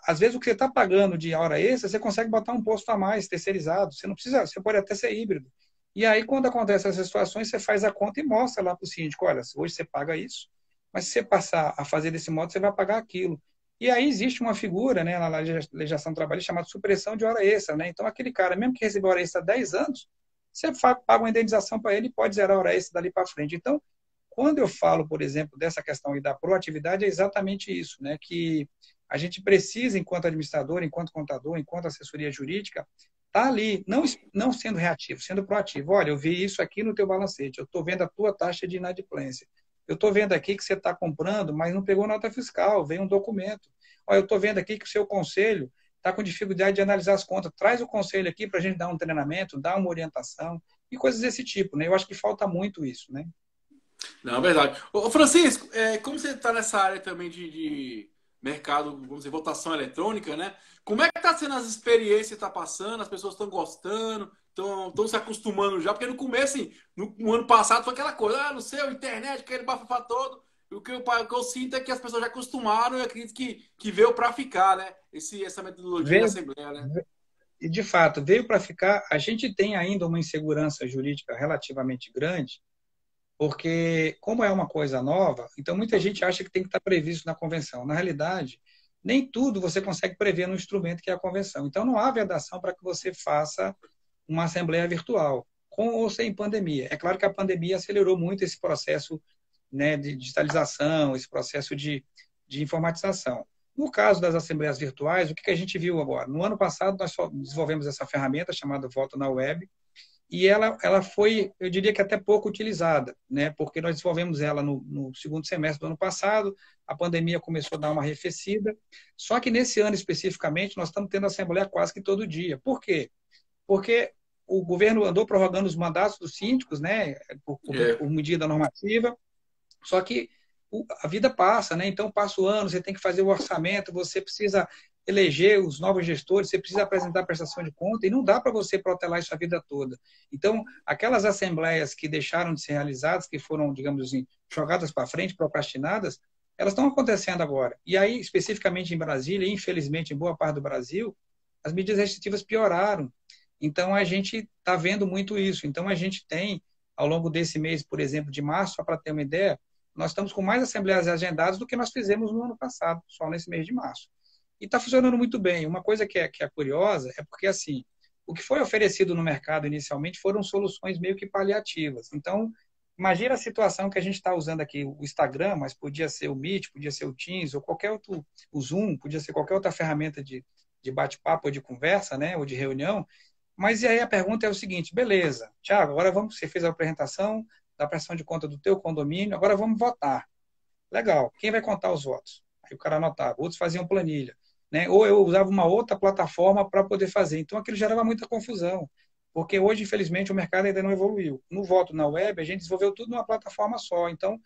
às vezes o que você está pagando de hora extra, você consegue botar um posto a mais, terceirizado. Você não precisa, você pode até ser híbrido. E aí, quando acontecem essas situações, você faz a conta e mostra lá para o síndico, olha, hoje você paga isso, mas se você passar a fazer desse modo, você vai pagar aquilo. E aí existe uma figura, né, na legislação do trabalho chamada supressão de hora extra, né? Então, aquele cara, mesmo que recebeu hora extra há 10 anos, você paga uma indenização para ele e pode zerar a hora extra dali para frente. Então, quando eu falo, por exemplo, dessa questão da proatividade, é exatamente isso, né? Que a gente precisa, enquanto administrador, enquanto contador, enquanto assessoria jurídica, tá ali, não sendo reativo, sendo proativo. Olha, eu vi isso aqui no teu balancete, eu estou vendo a tua taxa de inadimplência. Eu estou vendo aqui que você está comprando, mas não pegou nota fiscal, veio um documento. Olha, eu estou vendo aqui que o seu conselho está com dificuldade de analisar as contas. Traz o conselho aqui para a gente dar um treinamento, dar uma orientação e coisas desse tipo, né? Eu acho que falta muito isso, né? Não, é verdade. Ô, Francisco, como você está nessa área também de mercado, vamos dizer, votação eletrônica, né? Como é que está sendo as experiências que está passando? As pessoas estão gostando, estão se acostumando já? Porque no começo, assim, no ano passado foi aquela coisa, não sei, a internet, aquele bafafá todo. O que eu sinto é que as pessoas já acostumaram e acredito que veio para ficar, né? Essa metodologia de Veio, assembleia, né? e de fato, veio para ficar. A gente tem ainda uma insegurança jurídica relativamente grande, porque, como é uma coisa nova, então muita gente acha que tem que estar previsto na convenção. Na realidade, nem tudo você consegue prever no instrumento que é a convenção. Então, não há vedação para que você faça uma assembleia virtual, com ou sem pandemia. É claro que a pandemia acelerou muito esse processo, né, de digitalização, esse processo de informatização. No caso das assembleias virtuais, o que a gente viu agora? No ano passado, nós desenvolvemos essa ferramenta chamada Voto na Web, e ela foi, eu diria que até pouco utilizada, né? Porque nós desenvolvemos ela no segundo semestre do ano passado, a pandemia começou a dar uma arrefecida, só que nesse ano especificamente nós estamos tendo assembleia quase que todo dia. Por quê? Porque o governo andou prorrogando os mandatos dos síndicos, né? Por medida normativa, só que a vida passa, né? Então passa o ano, você tem que fazer o orçamento, você precisa eleger os novos gestores, você precisa apresentar a prestação de conta e não dá para você protelar isso a vida toda. Então, aquelas assembleias que deixaram de ser realizadas, que foram, digamos assim, jogadas para frente, procrastinadas, elas estão acontecendo agora. E aí, especificamente em Brasília, e infelizmente em boa parte do Brasil, as medidas restritivas pioraram. Então, a gente está vendo muito isso. Então, a gente tem, ao longo desse mês, por exemplo, de março, só para ter uma ideia, nós estamos com mais assembleias agendadas do que nós fizemos no ano passado, só nesse mês de março. E está funcionando muito bem. Uma coisa que é curiosa é porque, assim, o que foi oferecido no mercado inicialmente foram soluções meio que paliativas. Então, imagina a situação que a gente está usando aqui, o Instagram, mas podia ser o Meet, podia ser o Teams, ou qualquer outro, o Zoom, podia ser qualquer outra ferramenta de bate-papo ou de conversa, né, ou de reunião. Mas e aí a pergunta é o seguinte, beleza, Thiago, agora vamos, você fez a apresentação da prestação de conta do teu condomínio, agora vamos votar. Legal, quem vai contar os votos? Aí o cara anotava, outros faziam planilha, né? Ou eu usava uma outra plataforma para poder fazer. Então aquilo gerava muita confusão, porque hoje, infelizmente, o mercado ainda não evoluiu. No voto na web, a gente desenvolveu tudo numa plataforma só. Então,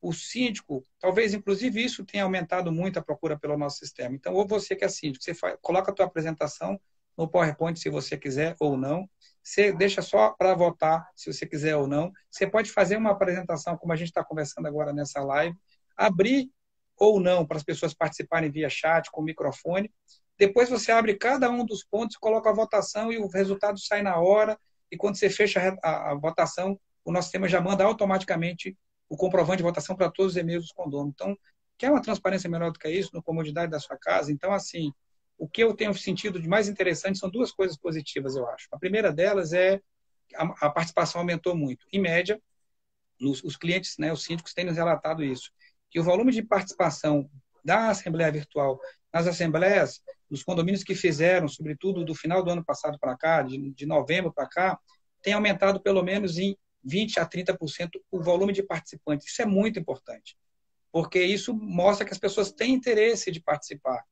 o síndico, talvez inclusive isso tenha aumentado muito a procura pelo nosso sistema. Então, ou você que é síndico, você coloca a tua apresentação no PowerPoint, se você quiser ou não. Você deixa só para votar, se você quiser ou não. Você pode fazer uma apresentação, como a gente está conversando agora nessa live, abrir ou não para as pessoas participarem via chat, com microfone. Depois você abre cada um dos pontos, coloca a votação e o resultado sai na hora. E quando você fecha a votação, o nosso sistema já manda automaticamente o comprovante de votação para todos os e-mails dos condôminos. Então, quer uma transparência melhor do que isso, na comodidade da sua casa? Então, assim, o que eu tenho sentido de mais interessante são duas coisas positivas, eu acho. A primeira delas é a participação aumentou muito. Em média, os clientes, né, os síndicos têm nos relatado isso, que o volume de participação da Assembleia Virtual nas assembleias, nos condomínios que fizeram, sobretudo do final do ano passado para cá, de novembro para cá, tem aumentado pelo menos em 20% a 30% o volume de participantes. Isso é muito importante, porque isso mostra que as pessoas têm interesse de participar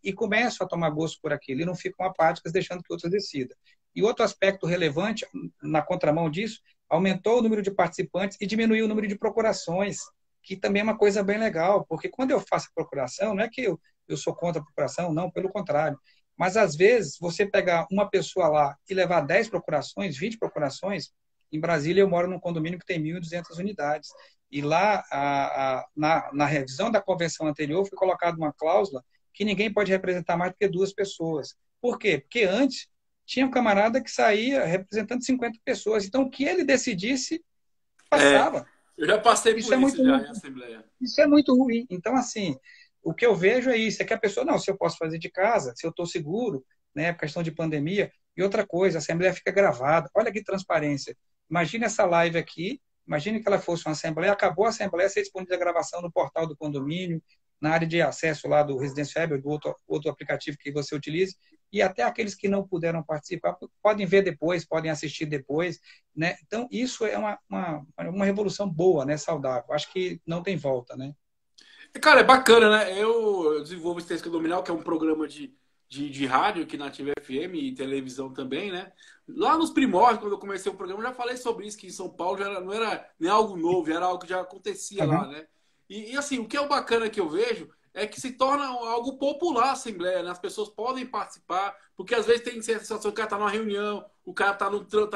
e começam a tomar gosto por aquilo e não ficam apáticas deixando que outras decidam. E outro aspecto relevante, na contramão disso, aumentou o número de participantes e diminuiu o número de procurações, que também é uma coisa bem legal, porque quando eu faço a procuração, não é que eu sou contra a procuração, não, pelo contrário. Mas, às vezes, você pegar uma pessoa lá e levar 10 procurações, 20 procurações, em Brasília eu moro num condomínio que tem 1.200 unidades. E lá, na revisão da convenção anterior, foi colocada uma cláusula que ninguém pode representar mais do que 2 pessoas. Por quê? Porque antes tinha um camarada que saía representando 50 pessoas. Então, o que ele decidisse, passava. Eu já passei Isso por é isso muito já ruim. em Assembleia. Isso é muito ruim. Então, assim, o que eu vejo é isso, é que a pessoa, não, se eu posso fazer de casa, se eu estou seguro, né, por questão de pandemia. E outra coisa, a Assembleia fica gravada. Olha que transparência. Imagina essa live aqui, imagine que ela fosse uma Assembleia, acabou a Assembleia, ser disponível a gravação no portal do condomínio, na área de acesso lá do Residência Web, do outro aplicativo que você utilize, e até aqueles que não puderam participar podem ver depois, podem assistir depois, né? Então, isso é uma revolução boa, né? Saudável. Acho que não tem volta, né? Cara, é bacana, né? Eu desenvolvo Estética Dominal, que é um programa de rádio aqui na Ativa FM e televisão também, né? Lá nos primórdios, quando eu comecei o programa, eu já falei sobre isso, que em São Paulo não era nem algo novo, era algo que já acontecia lá, Uhum. né? E assim, o que é o bacana que eu vejo é que se torna algo popular a Assembleia, né? As pessoas podem participar, porque às vezes tem sensação que o cara tá numa reunião, o cara tá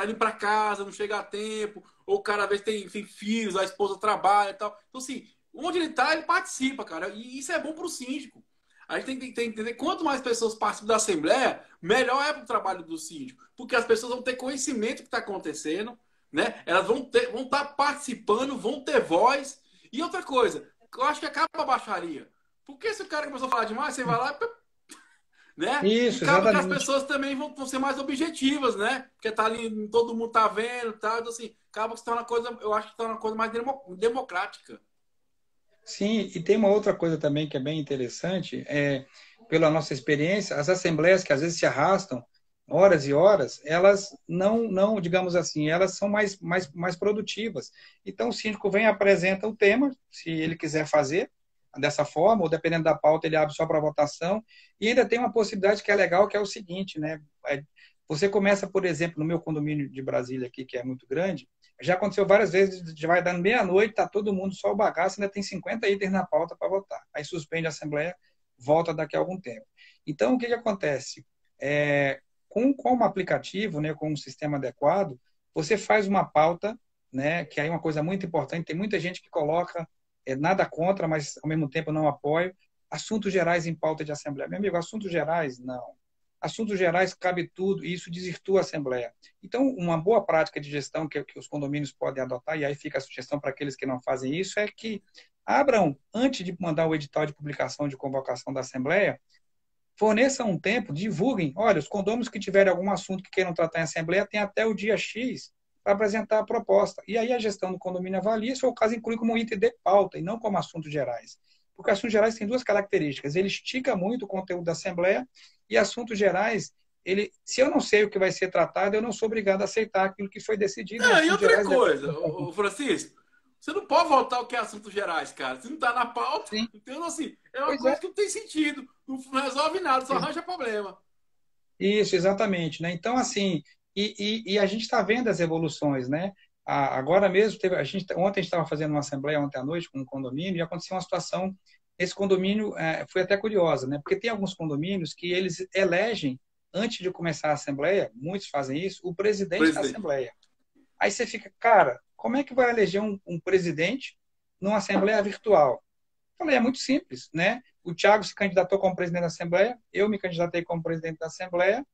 indo para casa, não chega a tempo, ou o cara às vezes tem filhos, a esposa trabalha e tal. Então, assim, onde ele tá, ele participa, cara. E isso é bom pro síndico. A gente tem que entender quanto mais pessoas participam da Assembleia, melhor é para o trabalho do síndico. Porque as pessoas vão ter conhecimento do que está acontecendo, né? Elas vão estar participando, vão ter voz. E outra coisa, eu acho que acaba a baixaria. Porque se o cara começou a falar demais, você vai lá, né? E Isso, acaba que as exatamente. pessoas também vão ser mais objetivas, né? Porque tá ali, todo mundo tá vendo, tá? Então, assim, acaba que se torna uma coisa, eu acho que se torna uma coisa mais democrática. Sim, e tem uma outra coisa também que é bem interessante, pela nossa experiência, as assembleias que às vezes se arrastam horas e horas, elas não, digamos assim, elas são mais produtivas. Então, o síndico vem e apresenta o tema, se ele quiser fazer dessa forma, ou dependendo da pauta, ele abre só para votação, e ainda tem uma possibilidade que é legal, que é o seguinte, né? Você começa, por exemplo, no meu condomínio de Brasília aqui, que é muito grande, já aconteceu várias vezes, já vai dando meia-noite, está todo mundo só o bagaço, ainda tem 50 itens na pauta para votar. Aí suspende a Assembleia, volta daqui a algum tempo. Então, o que acontece? Com um aplicativo, né, com um sistema adequado, você faz uma pauta, né, que aí é uma coisa muito importante, tem muita gente que coloca nada contra, mas ao mesmo tempo não apoio, assuntos gerais em pauta de Assembleia. Meu amigo, assuntos gerais, não. Assuntos gerais cabe tudo e isso desvirtua a Assembleia. Então, uma boa prática de gestão que os condomínios podem adotar, e aí fica a sugestão para aqueles que não fazem isso, é que abram, antes de mandar o edital de publicação de convocação da Assembleia, forneçam um tempo, divulguem. Olha, os condôminos que tiverem algum assunto que queiram tratar em Assembleia têm até o dia X para apresentar a proposta. E aí a gestão do condomínio avalia, se for o caso, inclui como item de pauta e não como assuntos gerais. Porque assuntos gerais têm duas características. Ele estica muito o conteúdo da Assembleia e assuntos gerais, se eu não sei o que vai ser tratado, eu não sou obrigado a aceitar aquilo que foi decidido em E assuntos outra gerais. coisa, o Francisco, você não pode votar o que é assuntos gerais, cara. Se não tá na pauta, Sim, então assim, é uma pois coisa é. que não tem sentido. Não resolve nada, só arranja problema. Isso, exatamente, né? Então, assim, e a gente está vendo as evoluções, né? Agora mesmo, ontem a gente estava fazendo uma assembleia, ontem à noite, com um condomínio, e aconteceu uma situação, esse condomínio foi até curiosa, né? Porque tem alguns condomínios que eles elegem, antes de começar a assembleia, muitos fazem isso, o presidente da Presidente. assembleia. Aí você fica, cara, como é que vai eleger um presidente numa assembleia virtual? falei, é muito simples, né? O Thiago se candidatou como presidente da Assembleia, eu me candidatei como presidente da Assembleia,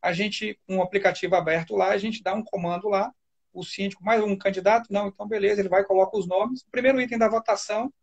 a gente, com um aplicativo aberto lá, a gente dá um comando lá, o síndico, mais um candidato? Não, então beleza, ele vai e coloca os nomes. O primeiro item da votação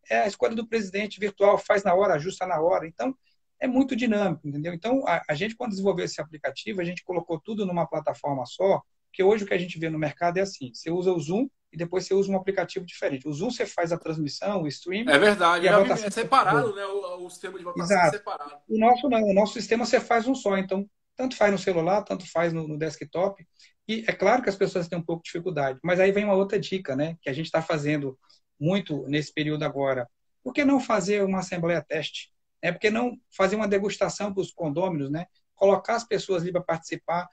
é a escolha do presidente virtual, faz na hora, ajusta na hora. Então, é muito dinâmico, entendeu? Então, a gente, quando desenvolveu esse aplicativo, a gente colocou tudo numa plataforma só, porque hoje o que a gente vê no mercado é assim, você usa o Zoom e depois você usa um aplicativo diferente. O Zoom você faz a transmissão, o stream, É verdade, e eu a já vi, votação... é separado, né? O sistema de votação é Exato. separado. O nosso não, o nosso sistema você faz um só, então tanto faz no celular, tanto faz no desktop. E é claro que as pessoas têm um pouco de dificuldade, mas aí vem uma outra dica, né, que a gente está fazendo muito nesse período agora. Por que não fazer uma assembleia teste? Por que não fazer uma degustação para os condôminos, né? Colocar as pessoas ali para participar.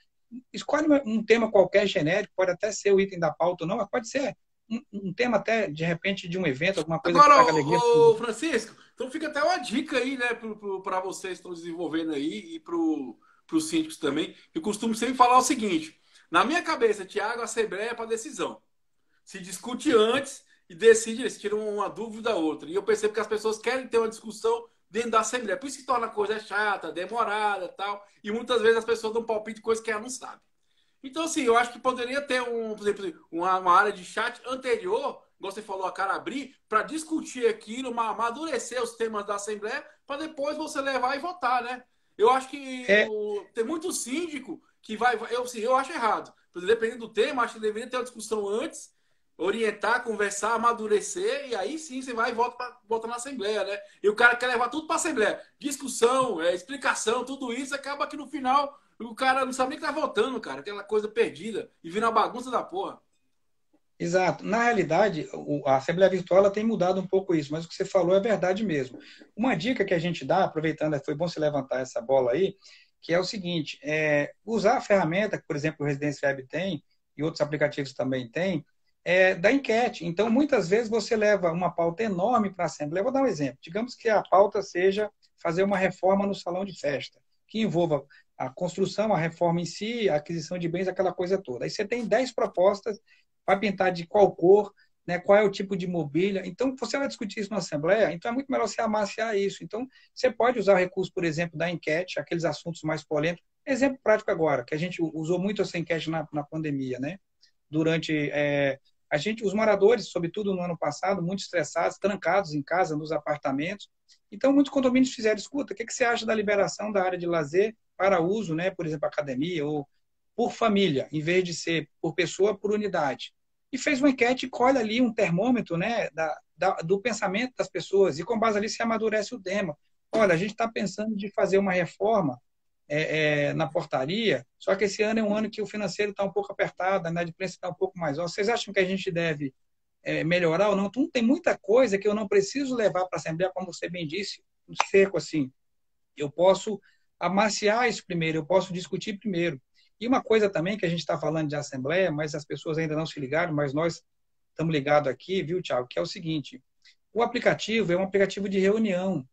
Escolhe um tema qualquer genérico, pode até ser o item da pauta ou não, mas pode ser um tema até, de repente, de um evento, alguma coisa que Agora, traga alegria. Francisco, então fica até uma dica aí, né, para vocês que estão desenvolvendo aí e para os síndicos também. Eu costumo sempre falar o seguinte: na minha cabeça, Tiago, a Assembleia é para decisão. Se discute antes e decide, eles tiram uma dúvida da outra. E eu percebo que as pessoas querem ter uma discussão dentro da Assembleia. Por isso que torna a coisa chata, demorada e tal. E muitas vezes as pessoas dão palpite de coisas que ela não sabe. Então, assim, eu acho que poderia ter, por exemplo, uma área de chat anterior, igual você falou, a cara abrir, para discutir aquilo, amadurecer os temas da Assembleia, para depois você levar e votar, né? Eu acho que É, tem muito síndico que vai. Eu acho errado. Dependendo do tema, acho que deveria ter uma discussão antes, orientar, conversar, amadurecer, e aí sim você vai e vota na Assembleia, né? E o cara quer levar tudo para a Assembleia. Discussão, explicação, tudo isso, acaba que no final o cara não sabe nem que tá votando, cara. Aquela coisa perdida e vira uma bagunça da porra. exato. Na realidade, a Assembleia Virtual ela tem mudado um pouco isso, mas o que você falou é verdade mesmo. Uma dica que a gente dá, aproveitando, foi bom você levantar essa bola aí, que é o seguinte, usar a ferramenta que, por exemplo, o Residência Web tem, e outros aplicativos também têm, da enquete. Então, muitas vezes você leva uma pauta enorme para a Assembleia. Eu vou dar um exemplo. Digamos que a pauta seja fazer uma reforma no salão de festa, que envolva a construção, a reforma em si, a aquisição de bens, aquela coisa toda. Aí você tem 10 propostas para pintar de qual cor, né, qual é o tipo de mobília. Então, você vai discutir isso na Assembleia, então é muito melhor você amaciar isso. Então, você pode usar o recurso, por exemplo, da enquete, aqueles assuntos mais polêmicos. Exemplo prático agora, que a gente usou muito essa enquete na pandemia, né? Durante os moradores, sobretudo no ano passado, muito estressados, trancados em casa, nos apartamentos. Então, muitos condomínios fizeram, escuta, o que você acha da liberação da área de lazer para uso, né, por exemplo, academia ou por família, em vez de ser por pessoa, por unidade. E fez uma enquete e colhe ali um termômetro, né, do pensamento das pessoas, e com base ali se amadurece o tema. Olha, a gente está pensando de fazer uma reforma na portaria, só que esse ano é um ano que o financeiro está um pouco apertado, a inadimplência está um pouco mais alta. Vocês acham que a gente deve melhorar ou não? Então, tem muita coisa que eu não preciso levar para a Assembleia, como você bem disse, um cerco assim. Eu posso amaciar isso primeiro, eu posso discutir primeiro. E uma coisa também que a gente está falando de Assembleia, mas as pessoas ainda não se ligaram, mas nós estamos ligados aqui, viu, Thiago, que é o seguinte, o aplicativo é um aplicativo de reunião,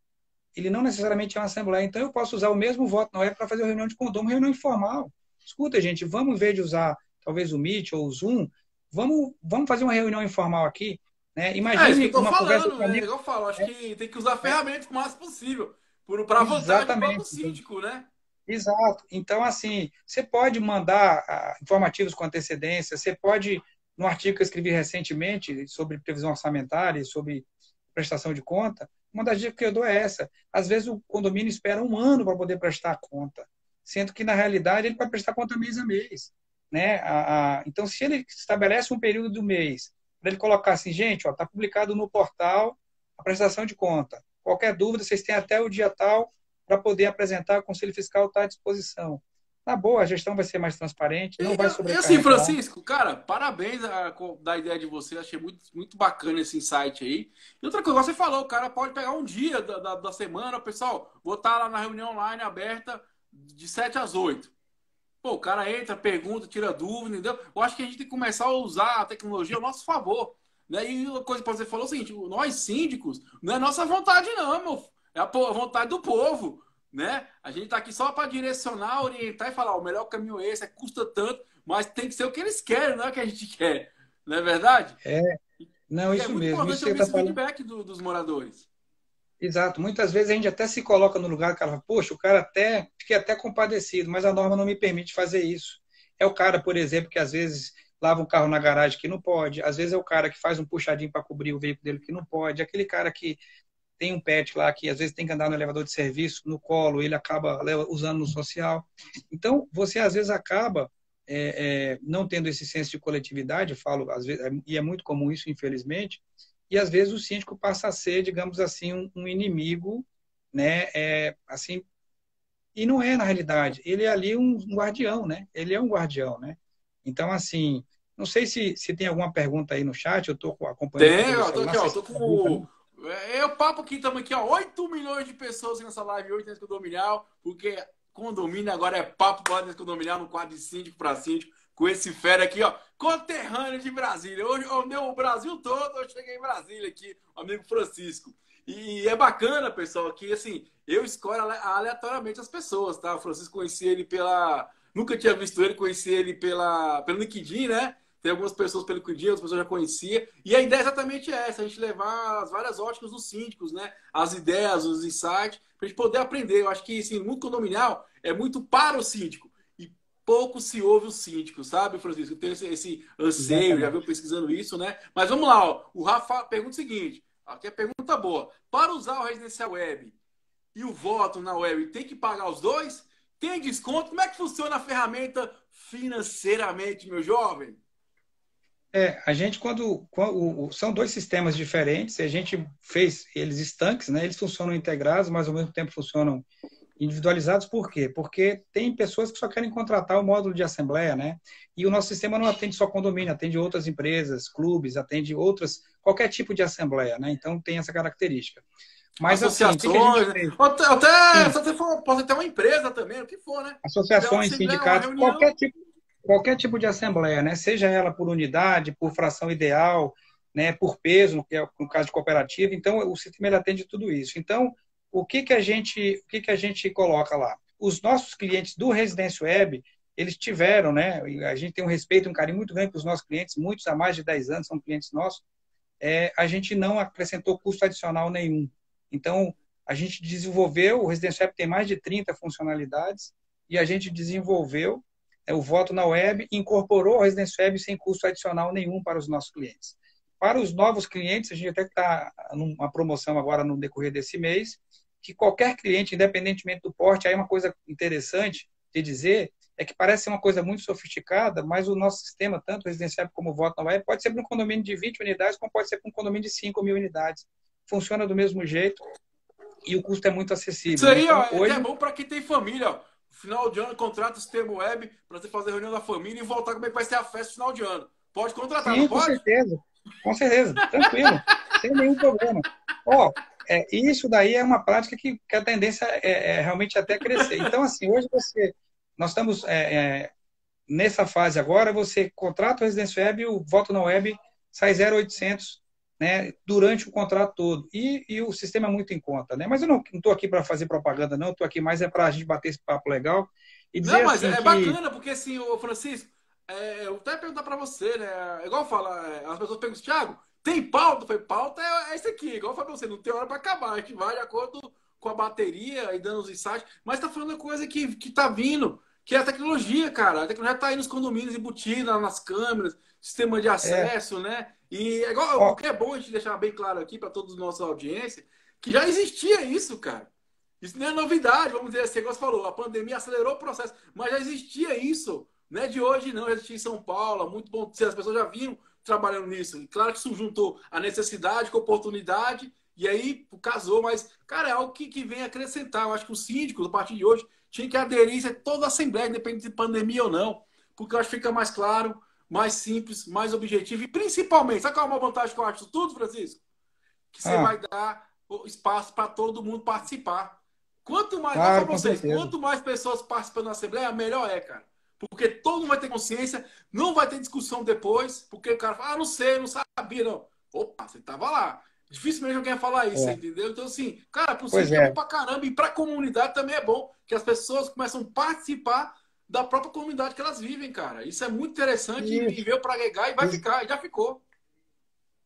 ele não necessariamente é uma Assembleia, então eu posso usar o mesmo voto na web para fazer uma reunião de condomínio, reunião informal. Escuta, gente, vamos, em vez de usar talvez o Meet ou o Zoom, vamos fazer uma reunião informal aqui, né? É isso que eu Imagine tô uma conversa falando, com né? amigos. Eu falo, acho que tem que usar ferramentas o máximo possível. Para a vantagem do próprio Exatamente. síndico, né? Exato. Então, assim, você pode mandar informativos com antecedência, você pode, no artigo que eu escrevi recentemente sobre previsão orçamentária e sobre prestação de conta, uma das dicas que eu dou é essa. Às vezes o condomínio espera um ano para poder prestar conta, sendo que, na realidade, ele vai prestar conta mês a mês. Né? Então, se ele estabelece um período do mês, para ele colocar assim, gente, está publicado no portal a prestação de conta. Qualquer dúvida, vocês têm até o dia tal para poder apresentar, o Conselho Fiscal está à disposição. Na boa, a gestão vai ser mais transparente, não vai E assim, sobrecarregar. Francisco, cara, parabéns da ideia de você. Achei muito, muito bacana esse insight aí. E outra coisa, você falou, o cara pode pegar um dia da semana, pessoal, vou estar lá na reunião online aberta de 7 às 8. Pô, o cara entra, pergunta, tira dúvida, entendeu? Eu acho que a gente tem que começar a usar a tecnologia ao nosso favor. Né? E uma coisa que você falou é o seguinte: nós síndicos, não é nossa vontade, não, meu. É a vontade do povo. Né? A gente está aqui só para direcionar, orientar e falar: o melhor caminho é esse, custa tanto, mas tem que ser o que eles querem, não é o que a gente quer. Não é verdade? Não, E é isso muito mesmo. Isso importante que você ouvir está esse falando. feedback dos moradores. Exato. Muitas vezes a gente até se coloca no lugar que ela, poxa, o cara até, fiquei até compadecido, mas a norma não me permite fazer isso. É o cara, por exemplo, que às vezes lava um carro na garagem que não pode, às vezes é o cara que faz um puxadinho para cobrir o veículo dele que não pode, aquele cara que tem um pet lá que às vezes tem que andar no elevador de serviço, no colo, ele acaba usando no social. Então, você às vezes acaba não tendo esse senso de coletividade, eu falo, às vezes, e é muito comum isso, infelizmente, e às vezes o síndico passa a ser, digamos assim, um inimigo, né? Assim, e não é na realidade. Ele é ali um guardião, né? Ele é um guardião, né? Então, assim, não sei se tem alguma pergunta aí no chat, eu estou acompanhando aqui Tem, pelo ó, tô celular. aqui, ó, Vocês tô têm com pergunta, né? o papo aqui, estamos aqui, ó, 8 milhões de pessoas nessa live hoje nesse condominial, porque condomínio agora é papo para nesse condominial, no quadro de síndico para síndico, com esse fera aqui, ó, conterrâneo de Brasília. Hoje, o Brasil todo, eu cheguei em Brasília aqui, o amigo Francisco. E é bacana, pessoal, que assim, eu escolho aleatoriamente as pessoas, tá? O Francisco conheci ele pela. Nunca tinha visto ele, conheci ele pelo LinkedIn, né? Tem algumas pessoas pelo LinkedIn, outras pessoas já conhecia. E a ideia é exatamente essa: a gente levar as várias óticas dos síndicos, né? As ideias, os insights, para a gente poder aprender. Eu acho que assim, muito condominial é muito para o síndico. E pouco se ouve o síndico, sabe, Francisco? Eu tenho esse anseio, já viu Exatamente. pesquisando isso, né? Mas vamos lá, ó. O Rafa pergunta o seguinte: aqui é pergunta boa. Para usar o residencial web e o voto na web, tem que pagar os dois? Tem desconto? Como é que funciona a ferramenta financeiramente, meu jovem? A gente, são dois sistemas diferentes, a gente fez eles estanques, né? Eles funcionam integrados, mas ao mesmo tempo funcionam individualizados. Por quê? Porque tem pessoas que só querem contratar o módulo de assembleia, né? E o nosso sistema não atende só condomínio, atende outras empresas, clubes, atende outras, qualquer tipo de assembleia, né? Então tem essa característica. Mas assim, o que a gente Associações, né? fez? Até Sim, se você for, pode ter uma empresa também, o que for, né? Tiver uma associações, assembleia, uma sindicatos, reunião. qualquer tipo de assembleia, né? Seja ela por unidade, por fração ideal, né? Por peso, que é no caso de cooperativa. Então, o sistema ele atende tudo isso. Então, o que que a gente coloca lá? Os nossos clientes do Residência Web, eles tiveram, né? E a gente tem um respeito, um carinho muito grande para os nossos clientes, muitos há mais de 10 anos são clientes nossos. A gente não acrescentou custo adicional nenhum. Então, a gente desenvolveu, o Residência Web tem mais de 30 funcionalidades, e a gente desenvolveu o voto na web, incorporou o Residência Web sem custo adicional nenhum para os nossos clientes. Para os novos clientes, a gente até está numa promoção agora no decorrer desse mês, que qualquer cliente, independentemente do porte, aí uma coisa interessante de dizer é que parece ser uma coisa muito sofisticada, mas o nosso sistema, tanto residencial como o voto na web, pode ser para um condomínio de 20 unidades, como pode ser para um condomínio de 5.000 unidades. Funciona do mesmo jeito e o custo é muito Isso acessível, né? aí, ó, Então, é até hoje, bom para quem tem família, ó. Final de ano, contrata o sistema web para você fazer reunião da família e voltar como é que vai ser a festa final de ano. Pode contratar, não sim, pode? com certeza, tranquilo, sem nenhum problema. Ó, isso daí é uma prática que a tendência é realmente até crescer. Então, assim, hoje nós estamos nessa fase agora, você contrata o Residência Web e o voto na web sai 0,800, né, durante o contrato todo. E o sistema é muito em conta, né? Mas eu não estou aqui para fazer propaganda, não, estou aqui mais para a gente bater esse papo legal e dizer Não, mas assim é que, bacana, porque assim, ô Francisco, eu até perguntar pra você, né? Igual fala, as pessoas perguntam, Thiago, tem pauta? Eu falei, pauta é isso aqui, igual eu falei pra você, não tem hora pra acabar, a gente vai de acordo com a bateria e dando os insights, mas tá falando uma coisa que tá vindo, que é a tecnologia, cara. A tecnologia tá aí nos condomínios embutida, nas câmeras, sistema de é, acesso, né? E é igual, o ó, que é bom a gente deixar bem claro aqui para todos os nossos audiência, que já existia isso, cara. Isso não é novidade, vamos dizer assim, como você falou, a pandemia acelerou o processo, mas já existia isso, não é de hoje não, já existia em São Paulo, há muito bom, as pessoas já vinham trabalhando nisso, e claro que isso juntou a necessidade com a oportunidade, e aí casou, mas, cara, é algo que vem acrescentar, eu acho que os síndicos, a partir de hoje, tinham que aderir a toda a Assembleia, independente de pandemia ou não, porque eu acho que fica mais claro, mais simples, mais objetivo, e principalmente, sabe qual é uma vantagem que eu acho disso tudo, Francisco? Que você ah, vai dar espaço para todo mundo participar. Quanto mais, eu claro, falo pra com vocês, certeza. quanto mais pessoas participando da Assembleia, melhor é, cara. Porque todo mundo vai ter consciência, não vai ter discussão depois, porque o cara fala, não sei, não sabia, não. Opa, você tava lá. Dificilmente alguém vai falar isso, É, entendeu? Então, assim, cara, pro pois síndico é bom é. pra caramba, e pra comunidade também é bom, que as pessoas começam a participar da própria comunidade que elas vivem, cara. Isso é muito interessante e Isso, veio para agregar e vai ex- ficar, e já ficou.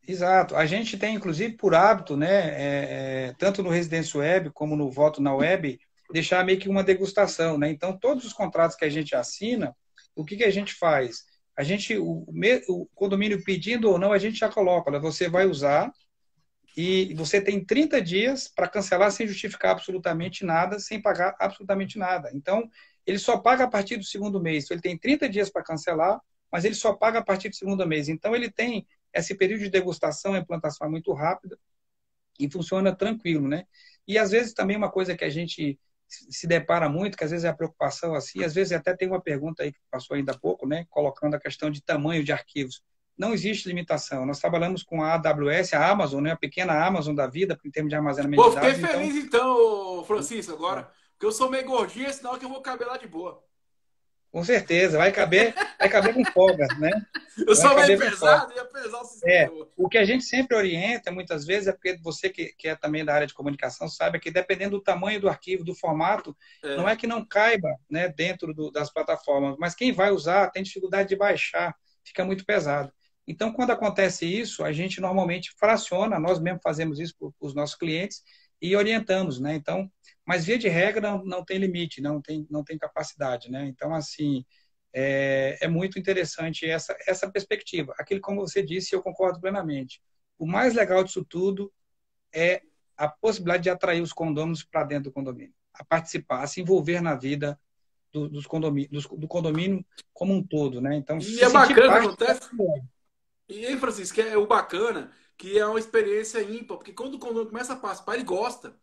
Exato. A gente tem, inclusive, por hábito, né, tanto no Residência Web como no Voto na Web, deixar meio que uma degustação, né? Então, todos os contratos que a gente assina, o que que a gente faz? A gente, o condomínio pedindo ou não, a gente já coloca, olha, você vai usar e você tem 30 dias para cancelar sem justificar absolutamente nada, sem pagar absolutamente nada. Então, ele só paga a partir do segundo mês. Então, ele tem 30 dias para cancelar, mas ele só paga a partir do segundo mês. Então, ele tem esse período de degustação, a implantação é muito rápida e funciona tranquilo, né? E, às vezes, também uma coisa que a gente se depara muito, que às vezes é a preocupação assim, às vezes até tem uma pergunta aí que passou ainda há pouco, né, colocando a questão de tamanho de arquivos. Não existe limitação. Nós trabalhamos com a AWS, a Amazon, né, a pequena Amazon da vida, em termos de armazenamento Pô, de fiquei dados. Então, feliz então, Francisco, agora. Porque eu sou meio gordinho, senão que eu vou caber lá de boa. com certeza, vai caber com folga, né? Eu Vai sou meio caber com folga. pesado, ia pesar o É, sistema. o que a gente sempre orienta, muitas vezes, é porque você que é também da área de comunicação sabe que dependendo do tamanho do arquivo, do formato, não É. é que não caiba, né, dentro das plataformas, mas quem vai usar tem dificuldade de baixar, fica muito pesado. Então, quando acontece isso, a gente normalmente fraciona, nós mesmos fazemos isso para os nossos clientes e orientamos, né? Então, mas via de regra não tem limite, não tem capacidade, né? Então, assim, é muito interessante essa perspectiva. Aquilo, como você disse, eu concordo plenamente. O mais legal disso tudo é a possibilidade de atrair os condôminos para dentro do condomínio, a participar, a se envolver na vida dos condomínios, do condomínio como um todo, né? Então, E se é sentir bacana o que parte da acontece. E aí, Francisco, que é o bacana, que é uma experiência ímpar, porque quando o condomínio começa a participar, ele gosta.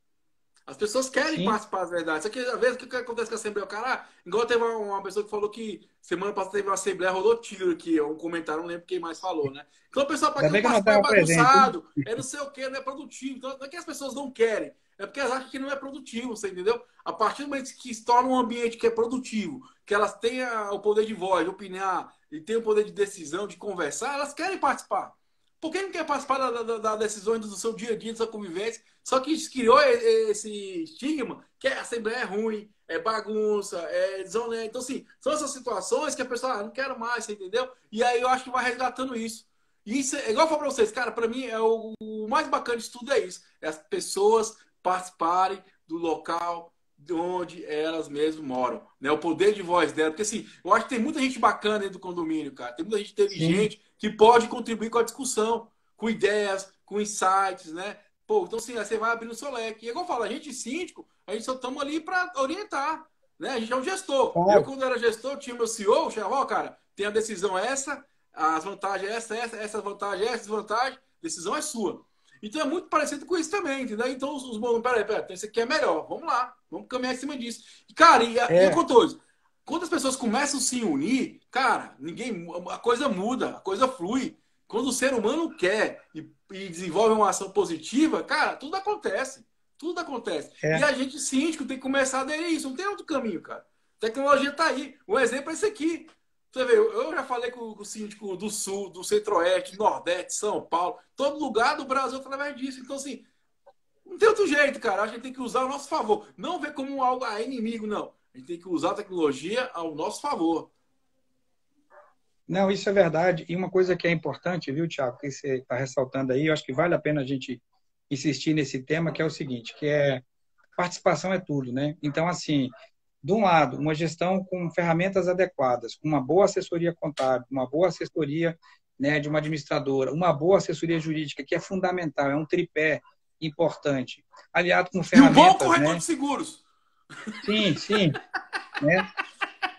As pessoas querem sim, participar das verdades. Só que, às vezes, o que acontece com a Assembleia? O cara, igual teve uma pessoa que falou que semana passada teve uma Assembleia, rolou tiro aqui, um comentário, não lembro quem mais falou, né? Então, o pessoal, para ainda que não bem que eu não participar, é estava presente, hein? bagunçado, é não sei o quê, não é produtivo. Então, não é que as pessoas não querem, é porque elas acham que não é produtivo, você entendeu? A partir do momento que se torna um ambiente que é produtivo, que elas têm o poder de voz, de opinar, e têm o poder de decisão, de conversar, elas querem participar. Por que não quer participar das decisões do seu dia a dia, da sua convivência? Só que criou esse estigma que a Assembleia é ruim, é bagunça, é desonesta. Então, assim, são essas situações que a pessoa, não quero mais, você entendeu? E aí eu acho que vai resgatando isso. E isso é igual eu falo pra vocês, cara, pra mim o mais bacana de tudo é isso. É as pessoas participarem do local de onde elas mesmas moram, né? O poder de voz dela. Porque, assim, eu acho que tem muita gente bacana dentro do condomínio, cara. Tem muita gente Sim, inteligente que pode contribuir com a discussão, com ideias, com insights, né? Pô, então assim, aí você vai abrindo o seu leque. E igual eu falo, a gente síndico, a gente só estamos ali para orientar, né? A gente é um gestor. Eu, claro. quando era gestor, tinha meu CEO, eu chamava, ó, cara, tem a decisão essa, as vantagens essa vantagem, essa desvantagem, decisão é sua. Então é muito parecido com isso também, entendeu? Então os bons, peraí, isso aqui é melhor, vamos lá, vamos caminhar em cima disso. E, cara, e É, com todos, quando as pessoas começam a se unir, cara, a coisa muda, a coisa flui. Quando o ser humano quer e desenvolve uma ação positiva, cara, tudo acontece. Tudo acontece. E é. a gente, síndico, tem que começar a aderir isso. Não tem outro caminho, cara. A tecnologia está aí. O exemplo é esse aqui. Você vê, eu já falei com o síndico do Sul, do Centro-Oeste, Nordeste, São Paulo, todo lugar do Brasil através disso. Então, assim, não tem outro jeito, cara. A gente tem que usar ao nosso favor. Não ver como algo inimigo, não. A gente tem que usar a tecnologia ao nosso favor. Não, isso é verdade. E uma coisa que é importante, viu, Tiago, que você está ressaltando aí, eu acho que vale a pena a gente insistir nesse tema, que é o seguinte, que é participação é tudo, né? Então, assim, de um lado, uma gestão com ferramentas adequadas, com uma boa assessoria contábil, uma boa assessoria, né, de uma administradora, uma boa assessoria jurídica, que é fundamental, é um tripé importante, aliado com E um bom ferramentas, corretor né? de seguros. Sim, sim, né?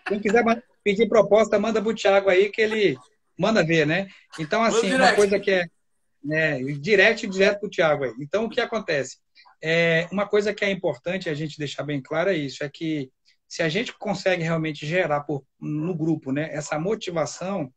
Quem quiser pedir proposta, manda para o Thiago aí, que ele manda ver, né? Então, Manda assim, uma direct. coisa que é, né, direto para o Thiago aí. Então, o que acontece? Uma coisa que é importante a gente deixar bem claro é isso, é que se a gente consegue realmente gerar no grupo, né, essa motivação,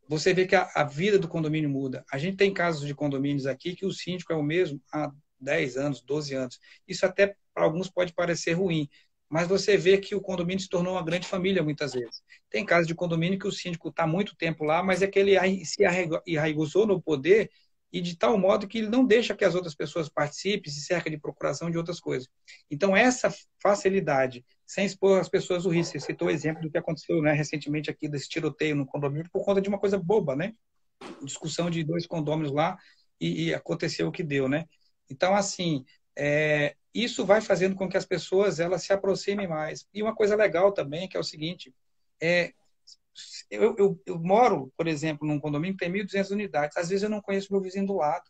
você vê que a vida do condomínio muda. A gente tem casos de condomínios aqui que o síndico é o mesmo há 10 anos, 12 anos. Isso até para alguns pode parecer ruim, mas você vê que o condomínio se tornou uma grande família muitas vezes. Tem casos de condomínio que o síndico está muito tempo lá, mas é que ele se enraizou no poder e de tal modo que ele não deixa que as outras pessoas participem, se cerca de procuração de outras coisas. Então, essa facilidade, sem expor as pessoas o risco. Você citou o exemplo do que aconteceu, né, recentemente aqui, desse tiroteio no condomínio, por conta de uma coisa boba, né? discussão de dois condôminos lá e aconteceu o que deu, né? Então, assim, isso vai fazendo com que as pessoas elas se aproximem mais. E uma coisa legal também, que é o seguinte, é, eu moro, por exemplo, num condomínio que tem 1.200 unidades. Às vezes eu não conheço meu vizinho do lado.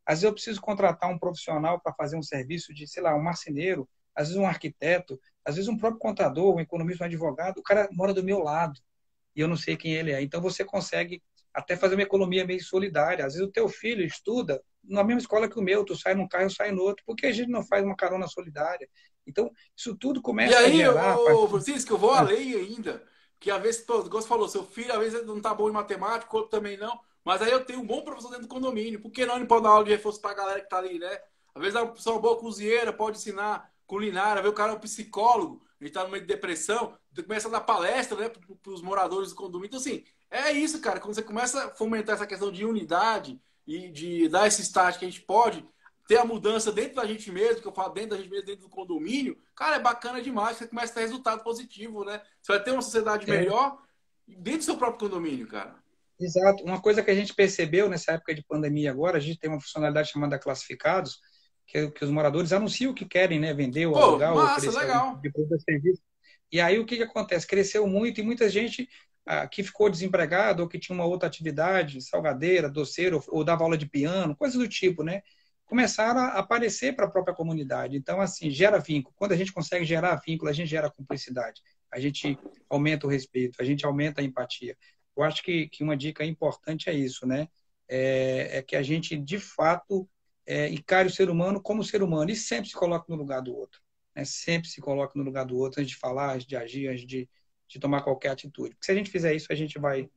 Às vezes eu preciso contratar um profissional para fazer um serviço de, sei lá, um marceneiro, às vezes um arquiteto, às vezes um próprio contador, um economista, um advogado. O cara mora do meu lado e eu não sei quem ele é. Então você consegue até fazer uma economia meio solidária. Às vezes o teu filho estuda na mesma escola que o meu, tu sai num carro, eu saio no outro. Por que a gente não faz uma carona solidária? Então, isso tudo E começa a aí, gerar a ô, partir... Francisco, eu vou além ainda, que às vezes, pô, igual você falou, seu filho às vezes não tá bom em matemática, outro também não, mas aí eu tenho um bom professor dentro do condomínio, por que não ele pode dar aula de reforço pra galera que tá ali, né? Às vezes a pessoa é uma boa cozinheira, pode ensinar culinária, ver o cara é um psicólogo, a gente tá no meio de depressão, então começa a dar palestra, né, pros moradores do condomínio. Então, assim, é isso, cara, quando você começa a fomentar essa questão de unidade e de dar esse start que a gente pode ter a mudança dentro da gente mesmo, que eu falo dentro da gente mesmo, dentro do condomínio, cara, é bacana demais. Você começa a ter resultado positivo, né? Você vai ter uma sociedade É, melhor dentro do seu próprio condomínio, cara. exato. Uma coisa que a gente percebeu nessa época de pandemia agora, a gente tem uma funcionalidade chamada classificados, que os moradores anunciam o que querem, né? Vender ou Pô, alugar ou massa, oferecer algum tipo legal. de produto ou serviço. E aí o que acontece? Cresceu muito e muita gente que ficou desempregada ou que tinha uma outra atividade, salgadeira, doceira, ou dava aula de piano, coisas do tipo, né? Começaram a aparecer para a própria comunidade. Então, assim, gera vínculo. Quando a gente consegue gerar vínculo, a gente gera cumplicidade. A gente aumenta o respeito, a gente aumenta a empatia. Eu acho que uma dica importante é isso, né? É que a gente, de fato, encare o ser humano como ser humano e sempre se coloque no lugar do outro, né? Sempre se coloque no lugar do outro antes de falar, antes de agir, antes de tomar qualquer atitude. Porque se a gente fizer isso, a gente vai,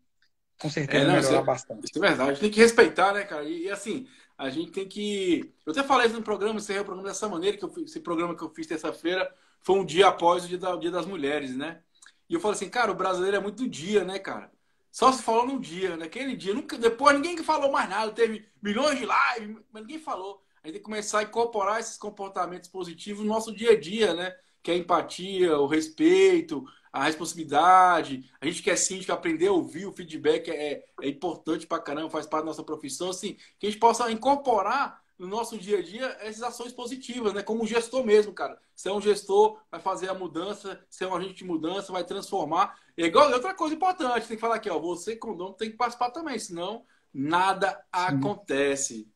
com É, certeza, não, melhorar isso bastante. é verdade. A gente tem que respeitar, né, cara? E, assim, a gente tem que. Eu até falei isso no programa, encerrei o programa dessa maneira, esse programa que eu fiz terça-feira foi um dia após o Dia das Mulheres, né? E eu falei assim, cara, o brasileiro é muito dia, né, cara? Só se falou num dia, naquele dia. Nunca, depois ninguém falou mais nada. Teve milhões de lives, mas ninguém falou. A gente tem que começar a incorporar esses comportamentos positivos no nosso dia a dia, né? Que é a empatia, o respeito, a responsabilidade. A gente que é síndico, aprender a ouvir o feedback é importante pra caramba, faz parte da nossa profissão. Assim, que a gente possa incorporar no nosso dia a dia essas ações positivas, né? Como um gestor mesmo, cara. Você é um gestor, vai fazer a mudança, você é um agente de mudança, vai transformar. É igual outra coisa importante, tem que falar aqui, ó, você, condomínio, tem que participar também, senão nada Sim. acontece.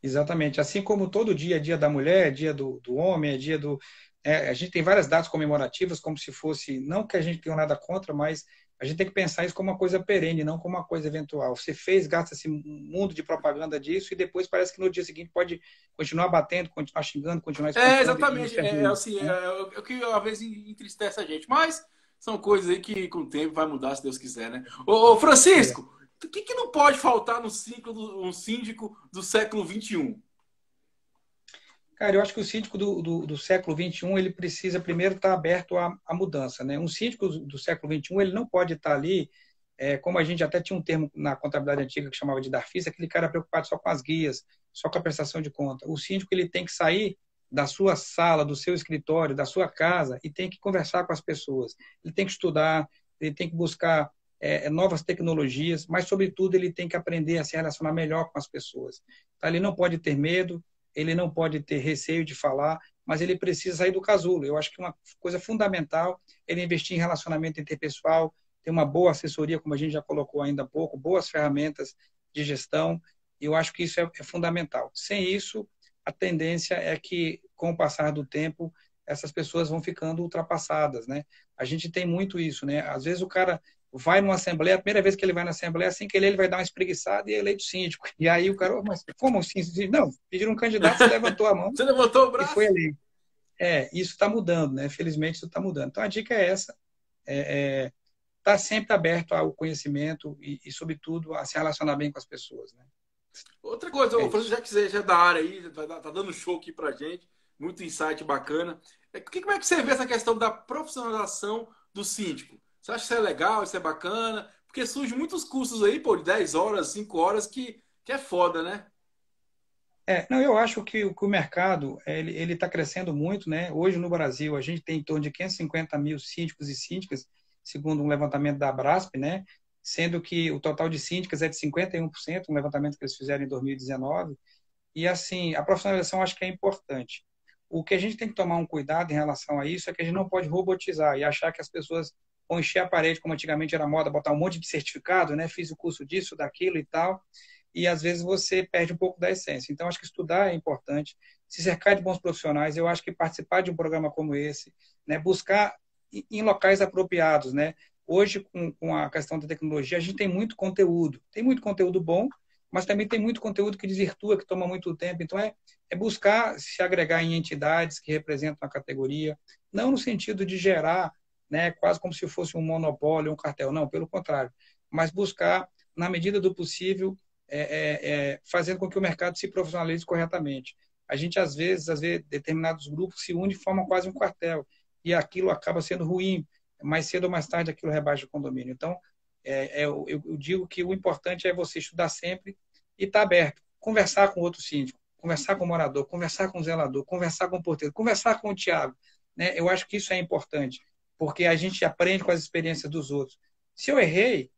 Exatamente. Assim como todo dia é dia da mulher, é dia do homem, é dia do. A gente tem várias datas comemorativas, como se fosse. Não que a gente tenha nada contra, mas a gente tem que pensar isso como uma coisa perene, não como uma coisa eventual. Você fez, gasta esse mundo de propaganda disso e depois parece que no dia seguinte pode continuar batendo, continuar xingando, continuar É, espancando, e exatamente. isso é ruim, Assim, né? é o que às vezes entristece a gente. Mas são coisas aí que com o tempo vai mudar, se Deus quiser, né? Ô, É. Francisco, o que não pode faltar no ciclo um síndico do século XXI? Cara, eu acho que o síndico do século XXI ele precisa primeiro estar aberto à mudança, né? Um síndico do século XXI ele não pode estar ali, como a gente até tinha um termo na contabilidade antiga que chamava de darfista, aquele cara preocupado só com as guias, só com a prestação de conta. O síndico ele tem que sair da sua sala, do seu escritório, da sua casa e tem que conversar com as pessoas. Ele tem que estudar, ele tem que buscar novas tecnologias, mas sobretudo ele tem que aprender a se relacionar melhor com as pessoas. Tá? Ele não pode ter medo, ele não pode ter receio de falar, mas ele precisa sair do casulo. Eu acho que uma coisa fundamental é ele investir em relacionamento interpessoal, ter uma boa assessoria, como a gente já colocou ainda há pouco, boas ferramentas de gestão. Eu acho que isso é fundamental. Sem isso, a tendência é que, com o passar do tempo, essas pessoas vão ficando ultrapassadas, né? A gente tem muito isso, né? Às vezes o cara vai numa assembleia, a primeira vez que ele vai na assembleia, assim que ele vai dar uma espreguiçada e é eleito síndico. E aí o cara, mas como assim? Não, pediram um candidato, você levantou a mão Você levantou o e foi braço? eleito. Isso está mudando, né? Felizmente isso está mudando. Então a dica é essa, tá sempre aberto ao conhecimento sobretudo, a se relacionar bem com as pessoas, né? Outra coisa, É ô, Francisco, isso. já que você já é da área aí, tá dando show aqui pra gente, muito insight bacana. Como é que você vê essa questão da profissionalização do síndico? Você acha que isso é legal, isso é bacana? Porque surgem muitos cursos aí, pô, de 10 horas, 5 horas, que é foda, né? Não, eu acho que o mercado ele está crescendo muito, né? Hoje no Brasil a gente tem em torno de 550 mil síndicos e síndicas, segundo um levantamento da Abrasp, né? sendo que o total de síndicas é de 51%, um levantamento que eles fizeram em 2019. E, assim, a profissionalização acho que é importante. O que a gente tem que tomar um cuidado em relação a isso é que a gente não pode robotizar e achar que as pessoas vão encher a parede, como antigamente era moda, botar um monte de certificado, né? Fiz o curso disso, daquilo e tal, e às vezes você perde um pouco da essência. Então, acho que estudar é importante, se cercar de bons profissionais. Eu acho que participar de um programa como esse, né? Buscar em locais apropriados, né? Hoje, com a questão da tecnologia, a gente tem muito conteúdo bom, mas também tem muito conteúdo que desvirtua, que toma muito tempo. Então, é buscar se agregar em entidades que representam a categoria, não no sentido de gerar, né, quase como se fosse um monopólio, um cartel, não, pelo contrário, mas buscar, na medida do possível, fazendo com que o mercado se profissionalize corretamente. A gente, às vezes, determinados grupos se unem e formam quase um quartel, e aquilo acaba sendo ruim, mais cedo ou mais tarde aquilo rebaixa o condomínio. Então, eu digo que o importante é você estudar sempre e estar aberto, conversar com outro síndico, conversar com o morador, conversar com o zelador, conversar com o porteiro, conversar com o Tiago. Né? Eu acho que isso é importante, porque a gente aprende com as experiências dos outros. Se eu errei,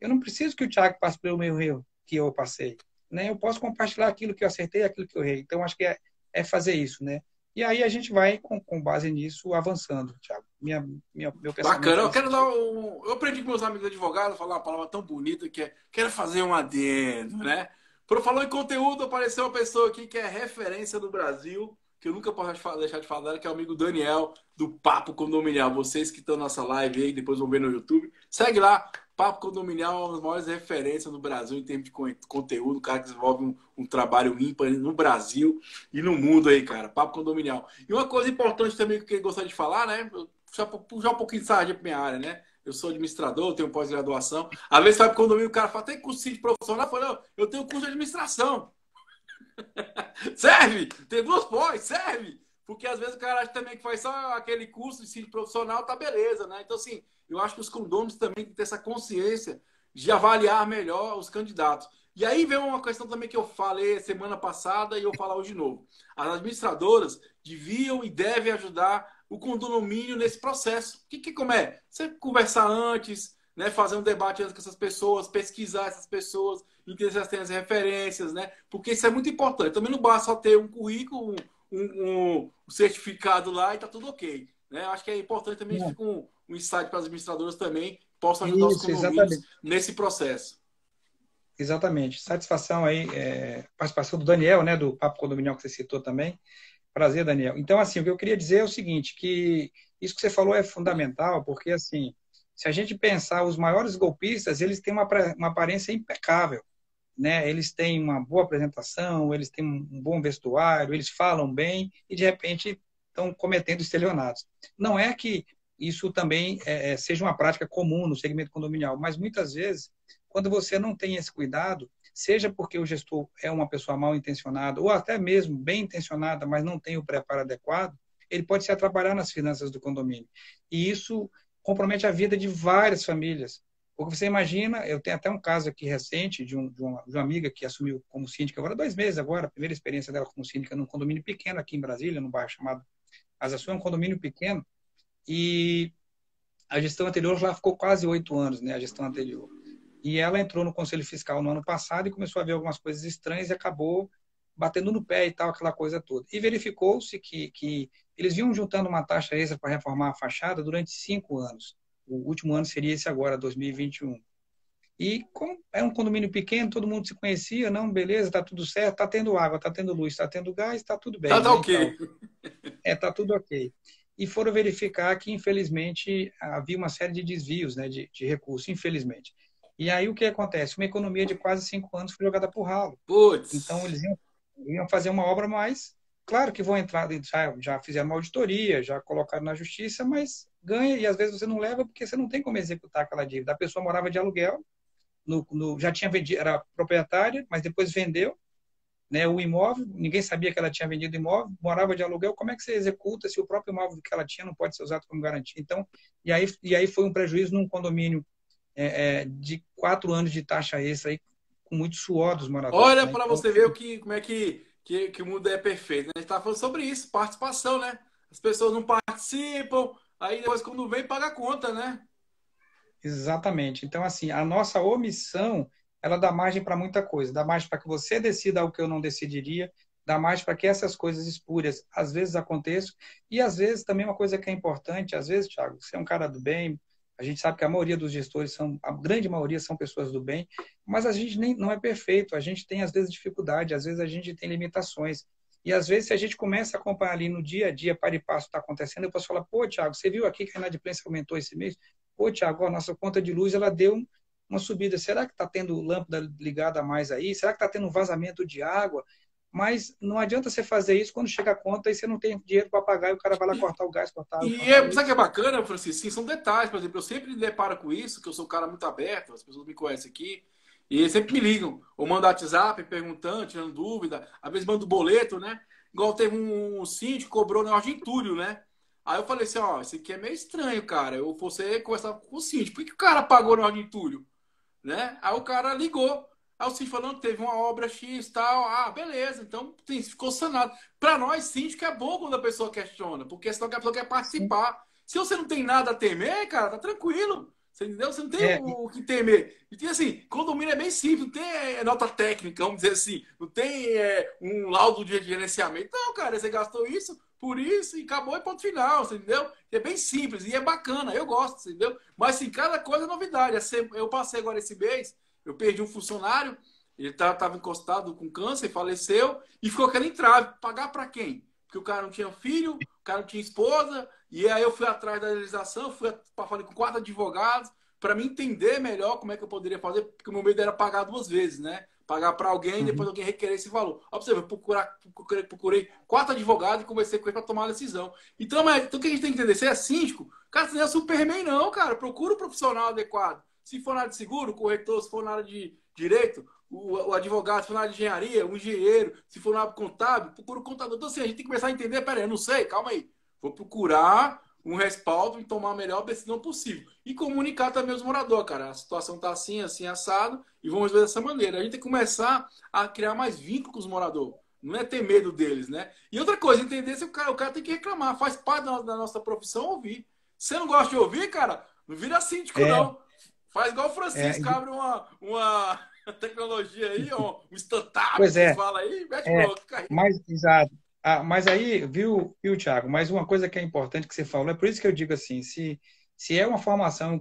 eu não preciso que o Tiago passe pelo meu erro que eu passei. Né? Eu posso compartilhar aquilo que eu acertei, aquilo que eu errei. Então, acho que é fazer isso. Né? E aí a gente vai, com base nisso, avançando, Tiago. Meu pensamento Bacana. é Eu nesse quero dar sentido. um. Eu aprendi com meus amigos advogados falar uma palavra tão bonita que é quero fazer um adendo, né? Por falar em conteúdo, apareceu uma pessoa aqui que é referência no Brasil, que eu nunca posso deixar de falar, que é o amigo Daniel, do Papo Condominial. Vocês que estão nessa live aí, depois vão ver no YouTube, segue lá. Papo Condominial é uma das maiores referências no Brasil em termos de conteúdo. O cara que desenvolve um trabalho ímpar no Brasil e no mundo aí, cara. Papo Condominial. E uma coisa importante também que eu gostaria de falar, né? Puxar um pouquinho de sardinha para minha área, né? Eu sou administrador, tenho pós-graduação. Às vezes vai para o condomínio, o cara fala, tem curso de profissional? Eu falo, não, eu tenho curso de administração. Serve! Tem duas pós, serve! Porque às vezes o cara acha também que faz só aquele curso de síndico profissional, tá beleza, né? Então, assim, eu acho que os condôminos também têm que ter essa consciência de avaliar melhor os candidatos. E aí vem uma questão também que eu falei semana passada e eu vou falar hoje de novo. As administradoras deviam e devem ajudar o condomínio nesse processo. Como é? Você conversar antes, né? Fazer um debate antes com essas pessoas, pesquisar essas pessoas, entender se elas têm as referências, né? Porque isso é muito importante. Também não basta só ter um currículo, um certificado lá e tá tudo ok. Né? Acho que é importante também Não, ficar um insight para as administradoras também, possam ajudar os isso, condomínios exatamente. nesse processo. Exatamente. Satisfação aí, participação do Daniel, né, do Papo Condominial que você citou também. Prazer, Daniel. Então, assim, o que eu queria dizer é o seguinte, que isso que você falou é fundamental, porque, assim, se a gente pensar, os maiores golpistas, eles têm uma aparência impecável, né? Eles têm uma boa apresentação, eles têm um bom vestuário, eles falam bem e, de repente, estão cometendo estelionatos. Não é que isso também seja uma prática comum no segmento condominial, mas muitas vezes, quando você não tem esse cuidado, seja porque o gestor é uma pessoa mal intencionada ou até mesmo bem intencionada, mas não tem o preparo adequado, ele pode se atrapalhar nas finanças do condomínio. E isso compromete a vida de várias famílias. Porque você imagina, eu tenho até um caso aqui recente de uma amiga que assumiu como síndica agora, 2 meses agora, a primeira experiência dela como síndica num condomínio pequeno aqui em Brasília, num bairro chamado Asa Sul, é um condomínio pequeno, e a gestão anterior já ficou quase 8 anos, né, a gestão anterior. E ela entrou no Conselho Fiscal no ano passado e começou a ver algumas coisas estranhas e acabou batendo no pé e tal, aquela coisa toda. E verificou-se que eles vinham juntando uma taxa extra para reformar a fachada durante 5 anos. O último ano seria esse agora, 2021. E como é um condomínio pequeno, todo mundo se conhecia, não, beleza, tá tudo certo, tá tendo água, tá tendo luz, tá tendo gás, tá tudo Tá, bem, tá né, e ok. tal. Tá tudo ok. E foram verificar que, infelizmente, havia uma série de desvios, né, de recursos, infelizmente. E aí o que acontece? Uma economia de quase 5 anos foi jogada por ralo. Então, Putz. eles iam fazer uma obra mais. Claro que vão entrar, já fizeram uma auditoria, já colocaram na justiça, mas ganha e às vezes você não leva porque você não tem como executar aquela dívida. A pessoa morava de aluguel, já tinha vendido, era proprietária, mas depois vendeu, né, o imóvel, ninguém sabia que ela tinha vendido o imóvel, morava de aluguel, como é que você executa se o próprio imóvel que ela tinha não pode ser usado como garantia? Então, e aí foi um prejuízo num condomínio de 4 anos de taxa extra, aí, com muito suor dos moradores. Olha Né? para Então, você ver como é que o mundo é perfeito. Né? A gente tá falando sobre isso, participação, né? As pessoas não participam, aí depois quando vem paga a conta, né? Exatamente. Então, assim, a nossa omissão, ela dá margem para muita coisa. Dá margem para que você decida algo que eu não decidiria, dá margem para que essas coisas espúrias às vezes aconteçam. E às vezes também uma coisa que é importante, às vezes, Thiago, você é um cara do bem, a gente sabe que a maioria dos gestores são, a grande maioria são pessoas do bem, mas a gente nem, não é perfeito, a gente tem às vezes dificuldade, às vezes a gente tem limitações. E às vezes, se a gente começa a acompanhar ali no dia a dia, para e passo está acontecendo, eu posso falar, pô, Thiago, você viu aqui que a inadimplência aumentou esse mês? Pô, Thiago, a nossa conta de luz ela deu uma subida. Será que está tendo lâmpada ligada a mais aí? Será que está tendo um vazamento de água? Mas não adianta você fazer isso quando chega a conta e você não tem dinheiro para pagar e o cara vai lá cortar o gás, cortar a água, E cortar a sabe o que é luz. bacana, Francisco? Sim, são detalhes. Por exemplo, eu sempre me deparo com isso, que eu sou um cara muito aberto, as pessoas me conhecem aqui, e eles sempre me ligam, ou mandam WhatsApp perguntando, tirando dúvida, às vezes mando boleto, né? Igual teve um síndico que cobrou negócio de entulho, né? Aí eu falei assim, ó, isso aqui é meio estranho, cara. Eu você conversar com o síndico. Por que o cara pagou o negócio de entulho? Né? Aí o cara ligou. Aí o síndico falando que teve uma obra X e tal. Ah, beleza. Então ficou sanado. Para nós, síndico é bom quando a pessoa questiona, porque senão a pessoa quer Sim. participar. Se você não tem nada a temer, cara, tá tranquilo. Você entendeu? Você não tem É, o que temer. E assim, condomínio é bem simples, não tem nota técnica, vamos dizer assim, não tem um laudo de gerenciamento. Não, cara, você gastou isso por isso e acabou e ponto final, você entendeu? É bem simples e é bacana, eu gosto, você entendeu? Mas assim, cada coisa é novidade. Eu passei agora esse mês, eu perdi um funcionário, ele estava encostado com câncer, faleceu e ficou aquele entrave. Pagar para quem? Porque o cara não tinha filho, o cara não tinha esposa, e aí eu fui atrás da legislação, falei com 4 advogados para me entender melhor como é que eu poderia fazer, porque o meu medo era pagar 2 vezes, né? Pagar para alguém e depois uhum. alguém requerer esse valor. Ó, você, eu procurei 4 advogados e conversei com eles para tomar a decisão. Então o que a gente tem que entender? Você é síndico, cara, você não é Superman, não, cara. Procura um profissional adequado. Se for na área de seguro, o corretor, se for na área de direito, o advogado, se for na área de engenharia, o engenheiro, se for na área contábil, procura o contador. Então, assim, a gente tem que começar a entender, peraí, eu não sei, calma aí. Vou procurar um respaldo e tomar a melhor decisão possível. E comunicar também aos moradores, cara. A situação está assim, assim, assado, e vamos ver dessa maneira. A gente tem que começar a criar mais vínculo com os moradores. Não é ter medo deles, né? E outra coisa, entender se o cara tem que reclamar. Faz parte da nossa profissão ouvir. Se você não gosta de ouvir, cara, não vira síndico, é, não. Faz igual o é, Francisco, abre uma tecnologia aí, ó, um startup pois que eles é, falam aí, mete é, pronto, carreira. mas, exato. Ah, mas aí, viu, Thiago, mas uma coisa que é importante que você falou, é por isso que eu digo assim, se é uma formação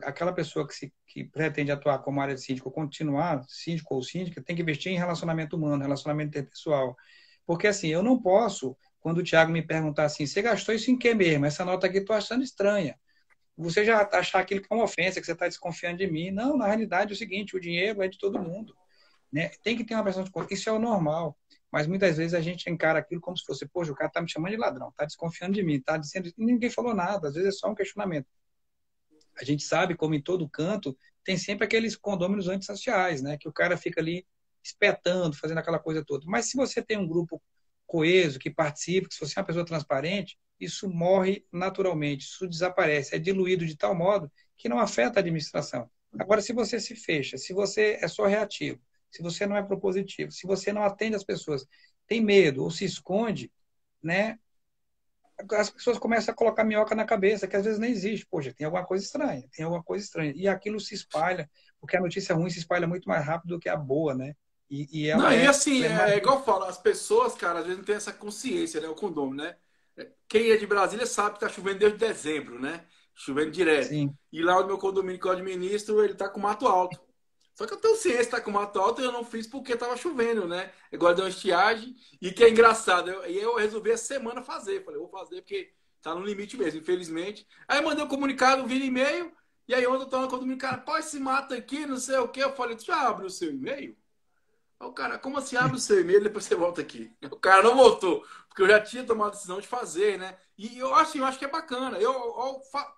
aquela pessoa que pretende atuar como área de síndico, continuar síndico ou síndica, tem que investir em relacionamento humano, relacionamento interpessoal. Porque assim, eu não posso, quando o Thiago me perguntar assim, você gastou isso em quê mesmo? Essa nota aqui eu tô achando estranha. Você já achar aquilo que é uma ofensa, que você está desconfiando de mim. Não, na realidade é o seguinte, o dinheiro é de todo mundo, né? Tem que ter uma prestação de conta. Isso é o normal. Mas muitas vezes a gente encara aquilo como se fosse, poxa, o cara está me chamando de ladrão, está desconfiando de mim, está dizendo. E ninguém falou nada, às vezes é só um questionamento. A gente sabe, como em todo canto, tem sempre aqueles condôminos antissociais, né? Que o cara fica ali espetando, fazendo aquela coisa toda. Mas se você tem um grupo coeso, que participa, que se você é uma pessoa transparente, isso morre naturalmente, isso desaparece, é diluído de tal modo que não afeta a administração. Agora, se você se fecha, se você é só reativo, se você não é propositivo, se você não atende as pessoas, tem medo ou se esconde, né? As pessoas começam a colocar minhoca na cabeça, que às vezes nem existe. Poxa, tem alguma coisa estranha, tem alguma coisa estranha. E aquilo se espalha, porque a notícia ruim se espalha muito mais rápido do que a boa, né? E Não, ela e ela assim, é mais. é igual eu falo, as pessoas, cara, às vezes não tem essa consciência, né? O condomínio, né? Quem é de Brasília sabe que tá chovendo desde dezembro, né? Chovendo direto. Sim. E lá no meu condomínio que eu administro, ele tá com mato alto. Só que eu tenho ciência que tá com mato alto e eu não fiz porque tava chovendo, né? Agora deu uma estiagem. E que é engraçado, eu resolvi essa semana fazer. Falei, vou fazer porque tá no limite mesmo, infelizmente. Aí mandei um comunicado via e-mail. E aí ontem eu tava no condomínio, cara, pô, esse mato aqui, não sei o quê. Eu falei, tu já abre o seu e-mail? Aí o cara, como assim abre o seu e-mail e depois você volta aqui? O cara não voltou, porque eu já tinha tomado a decisão de fazer, né? E eu acho que é bacana.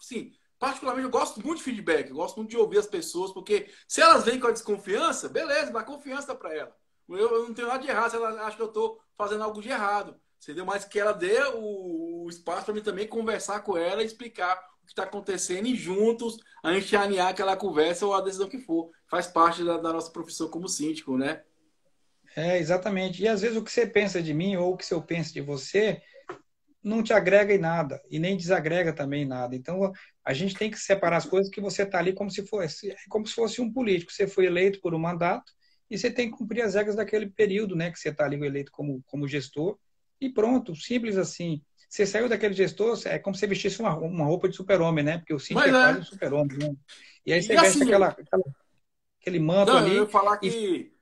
Sim, particularmente eu gosto muito de feedback, eu gosto muito de ouvir as pessoas, porque se elas vêm com a desconfiança, beleza, dá confiança para ela. Eu não tenho nada de errado se ela acha que eu estou fazendo algo de errado. Entendeu? Mas que ela dê o espaço para mim também conversar com ela e explicar o que está acontecendo e juntos a gente alinhar aquela conversa ou a decisão que for. Faz parte da nossa profissão como síndico, né? É, exatamente. E às vezes o que você pensa de mim ou o que eu penso de você não te agrega em nada e nem desagrega também em nada. Então, a gente tem que separar as coisas que você está ali como se fosse um político. Você foi eleito por um mandato e você tem que cumprir as regras daquele período, né, que você está ali eleito como gestor e pronto, simples assim. Você saiu daquele gestor, é como se você vestisse uma roupa de super-homem, né? Porque o síndico Mas é quase um é. super-homem, né? E aí E você veste assim, aquele manto não, eu ia ali falar e que.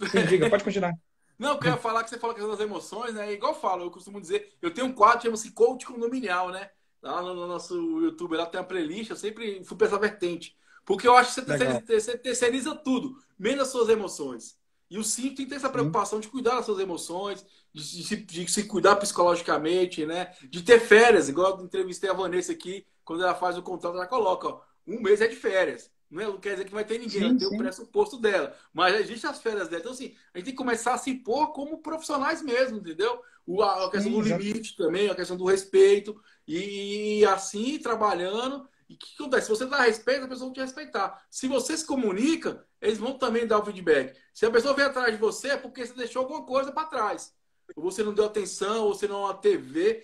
sim, diga, pode continuar. Não, eu quero falar que você falou a questão das emoções, né? Igual eu falo, eu costumo dizer, eu tenho um quadro que chama-se Coach Condominial, né? Lá no nosso YouTube, lá tem uma playlist, eu sempre fui pra essa vertente. Porque eu acho que Legal. você terceiriza tudo, menos as suas emoções. E o síndico tem que ter essa Sim, preocupação de cuidar das suas emoções, de se cuidar psicologicamente, né? De ter férias, igual eu entrevistei a Vanessa aqui, quando ela faz o contrato, ela coloca, ó, um mês é de férias. Não quer dizer que vai ter ninguém, vai sim, ter o sim. pressuposto dela. Mas existe as férias dela. Então, assim, a gente tem que começar a se impor como profissionais mesmo, entendeu? A questão Sim, do exato. limite também, a questão do respeito. E assim, trabalhando. E o que acontece? Se você dá respeito, a pessoa vai te respeitar. Se você se comunica, eles vão também dar o feedback. Se a pessoa vem atrás de você, é porque você deixou alguma coisa para trás. Ou você não deu atenção, ou você não TV.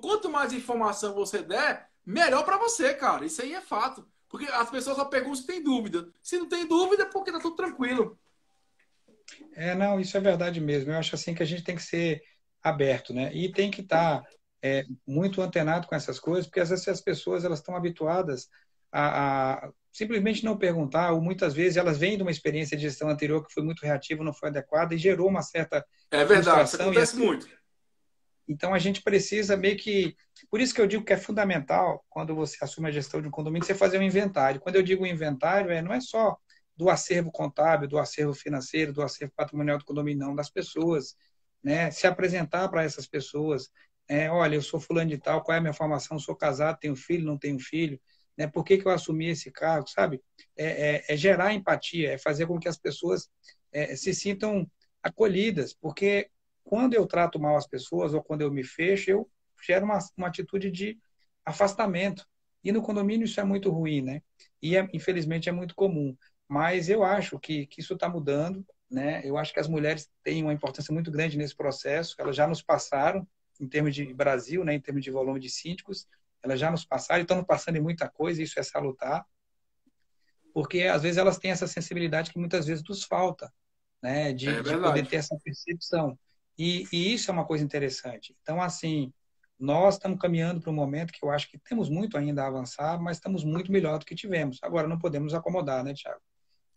Quanto mais informação você der, melhor para você, cara. Isso aí é fato. Porque as pessoas só perguntam se tem dúvida. Se não tem dúvida, é porque tá tudo tranquilo. Não, isso é verdade mesmo. Eu acho assim que a gente tem que ser aberto, né? E tem que estar muito antenado com essas coisas, porque às vezes as pessoas elas estão habituadas a simplesmente não perguntar, ou muitas vezes elas vêm de uma experiência de gestão anterior que foi muito reativa, não foi adequada e gerou uma certa É verdade, isso frustração. acontece muito. Então a gente precisa meio que. Por isso que eu digo que é fundamental, quando você assume a gestão de um condomínio, você fazer um inventário. Quando eu digo inventário, não é só do acervo contábil, do acervo financeiro, do acervo patrimonial do condomínio, não, das pessoas. Né? Se apresentar para essas pessoas. Olha, eu sou fulano de tal, qual é a minha formação? Sou casado, tenho filho, não tenho filho. Né? Por que eu assumi esse cargo? Sabe? É gerar empatia, é fazer com que as pessoas se sintam acolhidas, porque quando eu trato mal as pessoas ou quando eu me fecho, eu gero uma atitude de afastamento. E no condomínio isso é muito ruim, né? E infelizmente é muito comum. Mas eu acho que isso está mudando, né? Eu acho que as mulheres têm uma importância muito grande nesse processo. Elas já nos passaram, em termos de Brasil, né? Em termos de volume de síndicos, elas já nos passaram e estão nos passando em muita coisa. Isso é salutar, porque às vezes elas têm essa sensibilidade que muitas vezes nos falta, né, É de poder verdade. ter essa percepção. E isso é uma coisa interessante. Então, assim, nós estamos caminhando para um momento que eu acho que temos muito ainda a avançar, mas estamos muito melhor do que tivemos. Agora, não podemos acomodar, né, Tiago?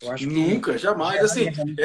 Eu acho que Nunca, jamais. gerar Assim, engajamento.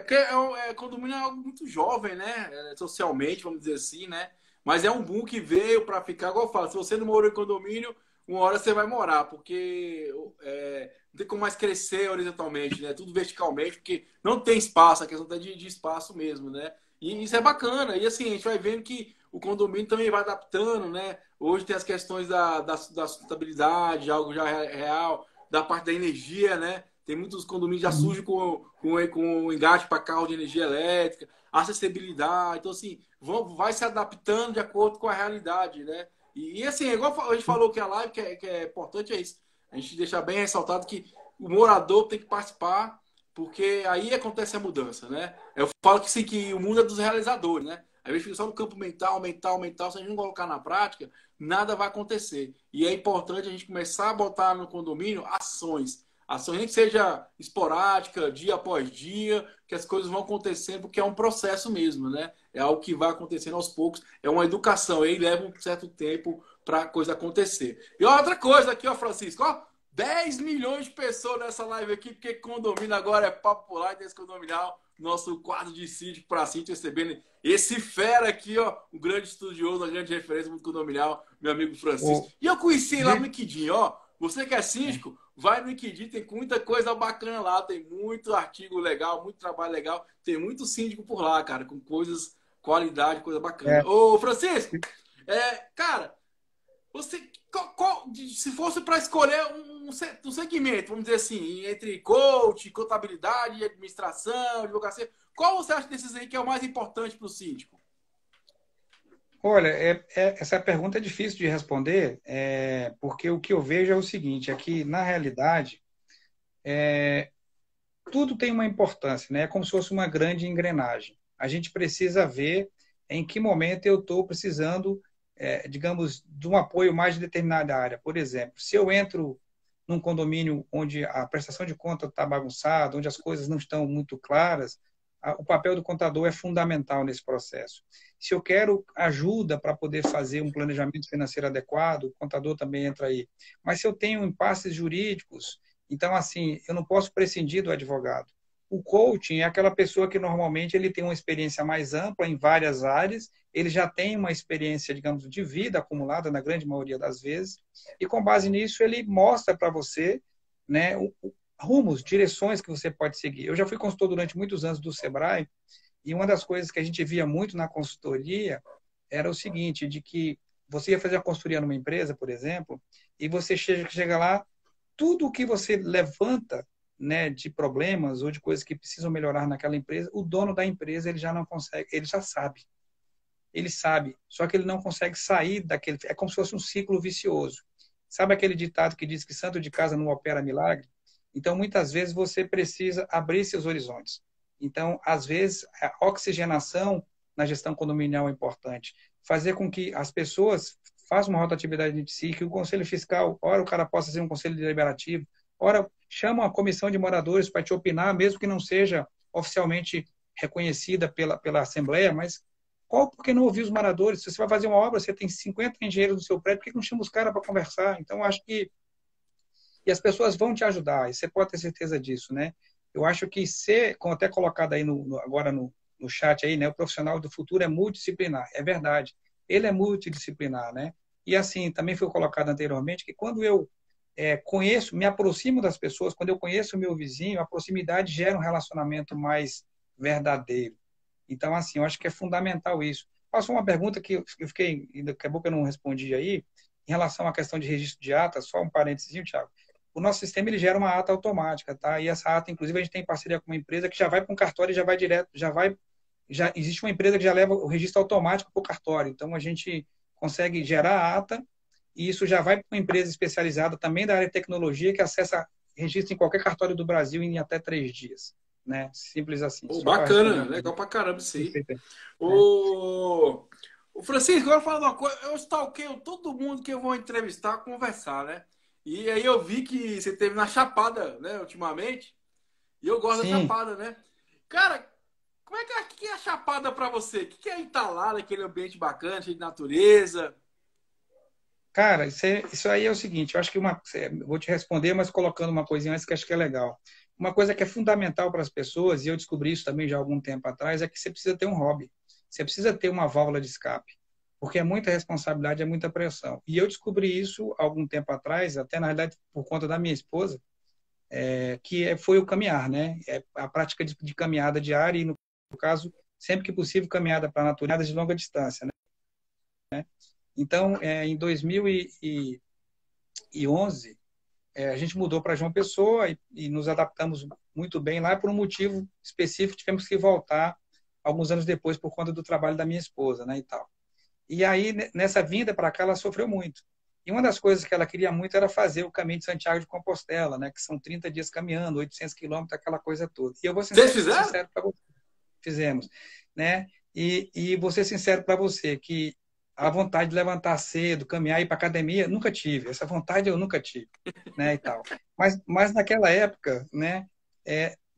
porque condomínio é algo muito jovem, né? Socialmente, vamos dizer assim, né? Mas é um boom que veio para ficar. Igual eu falo, se você não morou em condomínio, uma hora você vai morar, porque não tem como mais crescer horizontalmente, né? Tudo verticalmente, porque não tem espaço, a questão tá de espaço mesmo, né? E isso é bacana. E assim, a gente vai vendo que o condomínio também vai adaptando, né? Hoje tem as questões da sustentabilidade, algo já real, da parte da energia, né? Tem muitos condomínios que já Uhum. surgem com engate para carro de energia elétrica, acessibilidade. Então, assim, vai se adaptando de acordo com a realidade, né? E assim, igual a gente falou que a live, que é importante, é isso. A gente deixar bem ressaltado que o morador tem que participar, porque aí acontece a mudança, né? Eu falo que, sim, que o mundo é dos realizadores, né? Às vezes fica só no campo mental, mental, mental. Se a gente não colocar na prática, nada vai acontecer. E é importante a gente começar a botar no condomínio ações. Ações nem que seja esporádica, dia após dia, que as coisas vão acontecendo, porque é um processo mesmo, né? É algo que vai acontecendo aos poucos, é uma educação, aí leva um certo tempo para a coisa acontecer. E outra coisa aqui, ó, Francisco, ó, 10 milhões de pessoas nessa live aqui, porque condomínio agora é popular desse condominial, nosso quadro de sítio para sítio, recebendo esse fera aqui, ó, o grande estudioso, a grande referência do condominial, meu amigo Francisco. O, E eu conheci lá no de- Liquidinho, ó, você que é síndico, vai no Liquidinho, tem muita coisa bacana lá, tem muito artigo legal, muito trabalho legal, tem muito síndico por lá, cara, com coisas, qualidade, coisa bacana. é, Ô, Francisco, cara, você, se fosse para escolher um segmento, vamos dizer assim, entre coach, contabilidade, administração, advocacia, qual você acha desses aí que é o mais importante para o síndico? olha, essa pergunta é difícil de responder, porque o que eu vejo é o seguinte, é que, na realidade, tudo tem uma importância, né? É como se fosse uma grande engrenagem. A gente precisa ver em que momento eu estou precisando digamos, de um apoio mais de determinada área. Por exemplo, se eu entro num condomínio onde a prestação de conta está bagunçada, onde as coisas não estão muito claras, o papel do contador é fundamental nesse processo. Se eu quero ajuda para poder fazer um planejamento financeiro adequado, o contador também entra aí. Mas se eu tenho impasses jurídicos, então, assim, eu não posso prescindir do advogado. O coaching é aquela pessoa que normalmente ele tem uma experiência mais ampla em várias áreas, ele já tem uma experiência, digamos, de vida acumulada na grande maioria das vezes, e com base nisso ele mostra para você, né, rumos, direções que você pode seguir. Eu já fui consultor durante muitos anos do Sebrae, e uma das coisas que a gente via muito na consultoria era o seguinte, de que você ia fazer a consultoria numa empresa, por exemplo, e você chega lá, tudo o que você levanta, né, de problemas ou de coisas que precisam melhorar naquela empresa, o dono da empresa ele já não consegue, ele já sabe. Ele sabe, só que ele não consegue sair daquele, é como se fosse um ciclo vicioso. Sabe aquele ditado que diz que santo de casa não opera milagre? Então, muitas vezes você precisa abrir seus horizontes. Então, às vezes, a oxigenação na gestão condominial é importante. Fazer com que as pessoas façam uma rotatividade de si, que o conselho fiscal, ora o cara possa ser um conselho deliberativo, ora chama uma comissão de moradores para te opinar, mesmo que não seja oficialmente reconhecida pela Assembleia, mas por que não ouvir os moradores? Se você vai fazer uma obra, você tem 50 engenheiros no seu prédio, por que não chama os caras para conversar? Então, acho que e as pessoas vão te ajudar, e você pode ter certeza disso, né? Eu acho que ser, como até colocado aí agora no chat aí, né? O profissional do futuro é multidisciplinar, é verdade. Ele é multidisciplinar, né? E assim, também foi colocado anteriormente que quando eu conheço, me aproximo das pessoas, quando eu conheço o meu vizinho, a proximidade gera um relacionamento mais verdadeiro. Então, assim, eu acho que é fundamental isso. Passou uma pergunta que eu fiquei, acabou que eu não respondi aí, em relação à questão de registro de ata, só um parênteses, Thiago. O nosso sistema ele gera uma ata automática, tá? E essa ata, inclusive, a gente tem parceria com uma empresa que já vai para um cartório e já vai direto, já existe uma empresa que já leva o registro automático para o cartório. Então, a gente consegue gerar a ata e isso já vai para uma empresa especializada também da área de tecnologia que acessa registro em qualquer cartório do Brasil em até 3 dias, né? Simples assim. Pô, Só para responder bacana, uma legal pergunta. pra caramba isso aí. Perfeito, né? O Francisco, agora falando uma coisa, eu stalkeio todo mundo que eu vou entrevistar, conversar, né? E aí eu vi que você teve na Chapada, né, ultimamente, e eu gosto da Sim, Chapada, né? Cara, como é que é a Chapada pra você? O que é Italá, aquele ambiente bacana, cheio de natureza? cara, isso aí é o seguinte, eu acho que vou te responder, mas colocando uma coisinha antes que acho que é legal. Uma coisa que é fundamental para as pessoas, e eu descobri isso também já há algum tempo atrás, é que você precisa ter um hobby. Você precisa ter uma válvula de escape, porque é muita responsabilidade, é muita pressão. E eu descobri isso há algum tempo atrás, até na realidade por conta da minha esposa, foi o caminhar, né? É a prática de caminhada diária e, no caso, sempre que possível, caminhada para a natureza de longa distância, né? Então, em 2011, a gente mudou para João Pessoa e nos adaptamos muito bem lá por um motivo específico, tivemos que voltar alguns anos depois por conta do trabalho da minha esposa, né, e tal. E aí, nessa vinda para cá, ela sofreu muito. E uma das coisas que ela queria muito era fazer o caminho de Santiago de Compostela, né, que são 30 dias caminhando, 800 quilômetros, aquela coisa toda. E eu vou ser Vocês fizeram? sincero para você, fizemos, né? E vou ser sincero para você que a vontade de levantar cedo, caminhar, ir para academia, nunca tive. Essa vontade eu nunca tive, né, e tal. Mas naquela época, né,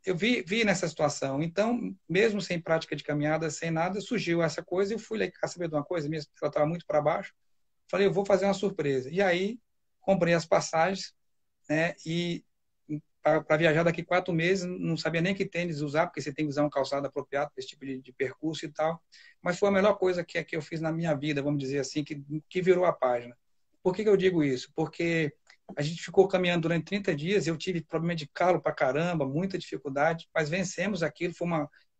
eu vi nessa situação. Então, mesmo sem prática de caminhada, sem nada, surgiu essa coisa e eu fui lá, quer saber de uma coisa? Ela estava muito para baixo. Falei, eu vou fazer uma surpresa. E aí, comprei as passagens, né, e para viajar daqui 4 meses, não sabia nem que tênis usar, porque você tem que usar um calçado apropriado para esse tipo de percurso e tal. Mas foi a melhor coisa que eu fiz na minha vida, vamos dizer assim, que virou a página. Por que eu digo isso? Porque a gente ficou caminhando durante 30 dias, eu tive problema de calo para caramba, muita dificuldade, mas vencemos aquilo, foi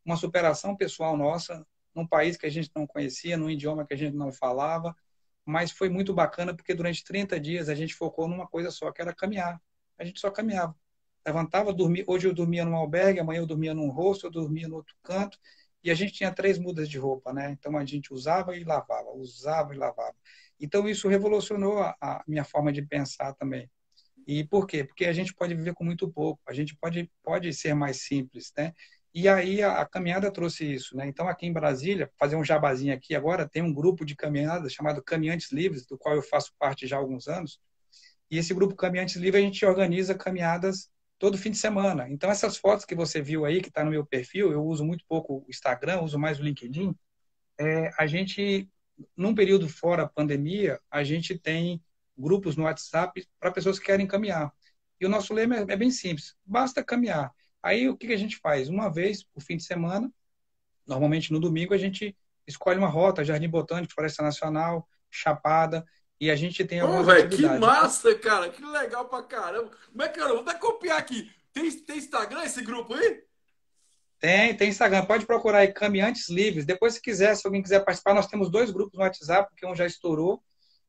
uma superação pessoal nossa, num país que a gente não conhecia, num idioma que a gente não falava, mas foi muito bacana porque durante 30 dias a gente focou numa coisa só, que era caminhar. A gente só caminhava. Levantava, dormia. Hoje eu dormia num albergue, amanhã eu dormia num hostel, eu dormia no outro canto. E a gente tinha 3 mudas de roupa, né? Então a gente usava e lavava, usava e lavava. Então isso revolucionou a minha forma de pensar também. E por quê? Porque a gente pode viver com muito pouco, a gente pode ser mais simples, né? E aí a caminhada trouxe isso, né? Então aqui em Brasília, fazer um jabazinho aqui agora, tem um grupo de caminhada chamado Caminhantes Livres, do qual eu faço parte já há alguns anos. E esse grupo Caminhantes Livres a gente organiza caminhadas todo fim de semana. Então essas fotos que você viu aí, que está no meu perfil, eu uso muito pouco o Instagram, uso mais o LinkedIn. A gente, num período fora a pandemia, a gente tem grupos no WhatsApp para pessoas que querem caminhar. E o nosso lema é bem simples, basta caminhar. Aí o que a gente faz? Uma vez por fim de semana, normalmente no domingo, a gente escolhe uma rota, Jardim Botânico, Floresta Nacional, Chapada, e a gente tem Pô, algumas velho, que atividades. massa, cara. Que legal pra caramba. Como é que eu vou até copiar aqui? Tem Instagram esse grupo aí? Tem Instagram, pode procurar aí Caminhantes Livres. Depois, se quiser, se alguém quiser participar, nós temos dois grupos no WhatsApp, porque um já estourou,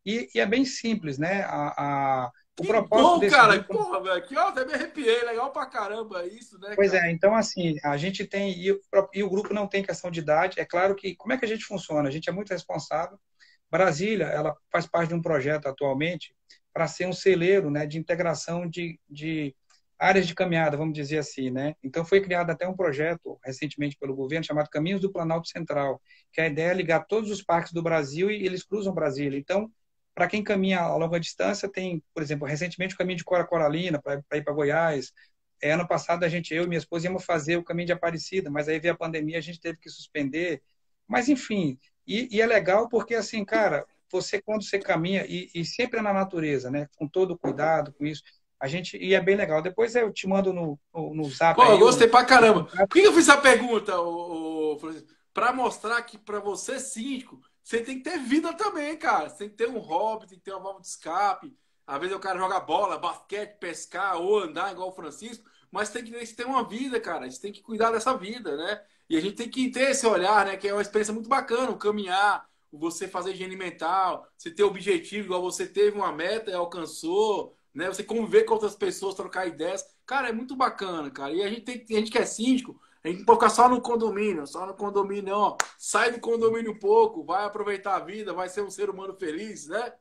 e é bem simples, né? O Que propósito bom, desse cara. grupo. Porra, velho. Aqui, ó, até me arrepiei. Legal pra caramba isso, né, Pois cara? é, então assim, a gente tem, e o grupo não tem questão de idade, é claro que, como é que a gente funciona? A gente é muito responsável. Brasília, ela faz parte de um projeto atualmente para ser um celeiro, né, de integração de áreas de caminhada, vamos dizer assim, né? Então foi criado até um projeto recentemente pelo governo chamado Caminhos do Planalto Central, que a ideia é ligar todos os parques do Brasil e eles cruzam Brasília. Então, para quem caminha a longa distância, tem, por exemplo, recentemente o caminho de Cora Coralina para ir para Goiás. Ano passado eu e minha esposa íamos fazer o caminho de Aparecida, mas aí veio a pandemia, a gente teve que suspender. Mas enfim, e é legal porque assim, cara, você quando você caminha e sempre é na natureza, né? Com todo cuidado com isso, a gente e é bem legal. Depois eu te mando no Zap Pô, eu aí gostei pra o caramba. contato. Por que eu fiz essa pergunta, Francisco? Pra mostrar que pra você síndico, você tem que ter vida também, cara. Você tem que ter um hobby, tem que ter uma válvula de escape. Às vezes o cara joga bola, basquete, pescar ou andar igual o Francisco, mas tem que ter uma vida, cara. Você tem que cuidar dessa vida, né? E a gente tem que ter esse olhar, né? Que é uma experiência muito bacana, o caminhar, o você fazer higiene mental, você ter objetivo, igual você teve uma meta e alcançou, né? Você conviver com outras pessoas, trocar ideias. Cara, é muito bacana, cara. E a gente que é síndico, a gente não pode ficar só no condomínio, não. Sai do condomínio um pouco, vai aproveitar a vida, vai ser um ser humano feliz, né?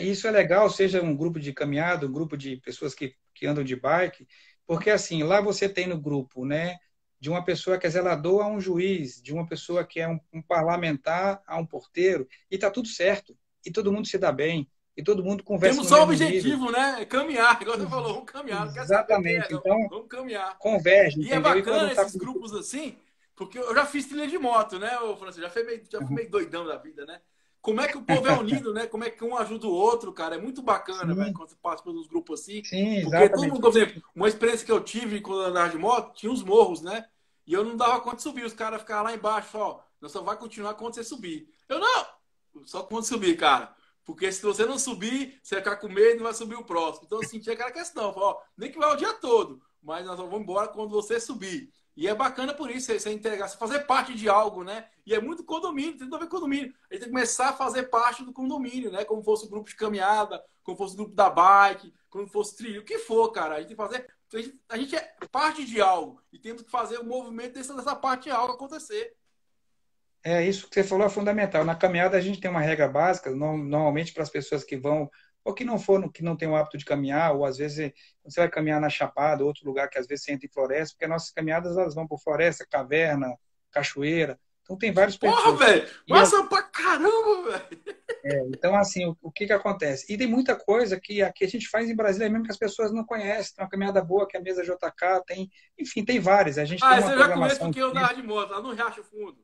Isso é legal, seja um grupo de caminhada, um grupo de pessoas que andam de bike, porque assim, lá você tem no grupo, né, de uma pessoa que é zelador a um juiz, de uma pessoa que é um parlamentar a um porteiro, e tá tudo certo, e todo mundo se dá bem, e todo mundo conversa Temos no só o mesmo nível. objetivo, né? Caminhar, igual você Ex- falou, vamos caminhar. Não quer saber o que é, Exatamente. não. Então, Vamos caminhar. converge, E é entendeu? E quando bacana tá esses com... grupos assim, porque eu já fiz trilha de moto, né, ô Francisco? Já fui meio doidão da vida, né? Como é que o povo é unido, né? Como é que um ajuda o outro, cara? É muito bacana, velho, Sim, quando você participa dos grupos assim. sim, Porque todo mundo, exatamente. por exemplo, uma experiência que eu tive quando eu andava de moto, tinha os morros, né? E eu não dava conta de subir. Os caras ficavam lá embaixo, ó, nós só vai continuar quando você subir. Eu não! Só quando subir, cara. Porque se você não subir, você vai ficar com medo e não vai subir o próximo. Então eu senti aquela questão, ó, nem que vai o dia todo, mas nós vamos embora quando você subir. E é bacana por isso, você entregar, você fazer parte de algo, né? E é muito condomínio, tem tudo a ver com condomínio. A gente tem que começar a fazer parte do condomínio, né? Como fosse o grupo de caminhada, como fosse o grupo da bike, como fosse trilho, o que for, cara. A gente tem que fazer. A gente é parte de algo e temos que fazer o movimento dessa parte de algo acontecer. Isso que você falou é fundamental. Na caminhada a gente tem uma regra básica, normalmente para as pessoas que vão, ou que não foram, que não têm o hábito de caminhar, ou às vezes você vai caminhar na Chapada, outro lugar que às vezes você entra em floresta, porque nossas caminhadas elas vão por floresta, caverna, cachoeira, então tem vários Porra, percursos. velho! E Massa pra caramba, velho! então assim, o que que acontece? E tem muita coisa que aqui a gente faz em Brasília mesmo que as pessoas não conhecem. Tem uma caminhada boa que é a mesa JK, tem, enfim, tem várias. A gente tem Ah, uma esse eu já conheço programação. porque eu andava de moto lá no Riacho Fundo.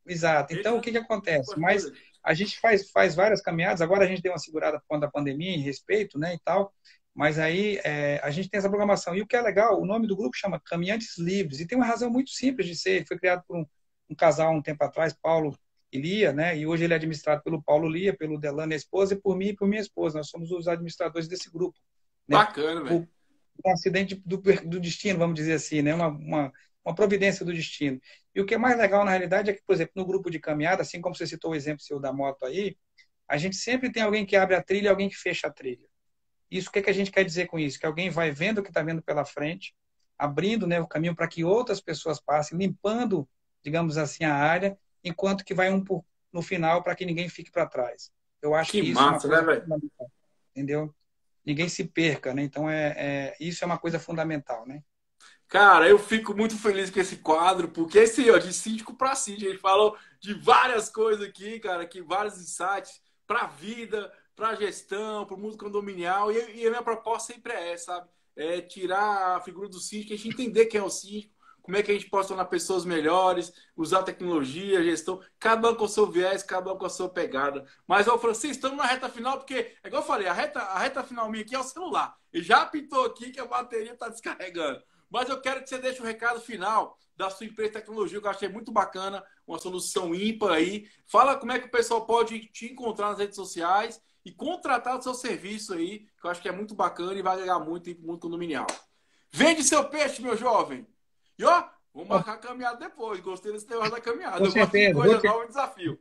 Exato. Então, o Entra que que acontece? por Mas coisa. a gente faz várias caminhadas. Agora a gente deu uma segurada por conta da pandemia, em respeito, né, e tal. Mas aí a gente tem essa programação. E o que é legal, o nome do grupo chama Caminhantes Livres. E tem uma razão muito simples de ser. Ele foi criado por um casal um tempo atrás, Paulo e Lia, né? E hoje ele é administrado pelo Paulo Lia, pelo Delano, a esposa, e por mim e por minha esposa. Nós somos os administradores desse grupo, né? Bacana, velho. Por um acidente do destino, vamos dizer assim, né? Uma providência do destino. E o que é mais legal, na realidade, é que, por exemplo, no grupo de caminhada, assim como você citou o exemplo seu da moto aí, a gente sempre tem alguém que abre a trilha e alguém que fecha a trilha. Isso, o que, que a gente quer dizer com isso? Que alguém vai vendo o que está vendo pela frente, abrindo, né, o caminho para que outras pessoas passem, limpando, digamos assim, a área, enquanto que vai no final para que ninguém fique para trás. Eu acho Que que isso é uma massa, né, coisa velho? fundamental, entendeu? Ninguém se perca, né? Então, isso é uma coisa fundamental, né? Cara, eu fico muito feliz com esse quadro, porque esse, ó, de síndico para síndico, ele falou de várias coisas aqui, cara, que vários insights para a vida, para a gestão, para o mundo condominial, e a minha proposta sempre é essa, sabe? É tirar a figura do síndico, a gente entender quem é o síndico, como é que a gente pode tornar pessoas melhores, usar tecnologia, gestão, cada um com o seu viés, cada um com a sua pegada. Mas, ó, Francisco, estamos na reta final, porque, é igual eu falei, a reta final minha aqui é o celular. Ele já apitou aqui que a bateria está descarregando. Mas eu quero que você deixe o recado final da sua empresa de tecnologia, que eu achei muito bacana, uma solução ímpar aí. Fala como é que o pessoal pode te encontrar nas redes sociais e contratar o seu serviço aí, que eu acho que é muito bacana e vai agregar muito para o mundo condominial. Vende seu peixe, meu jovem! E ó, vamos marcar a caminhada depois. Gostei desse negócio da caminhada. Com Eu gosto de certeza. coisa nova e desafio.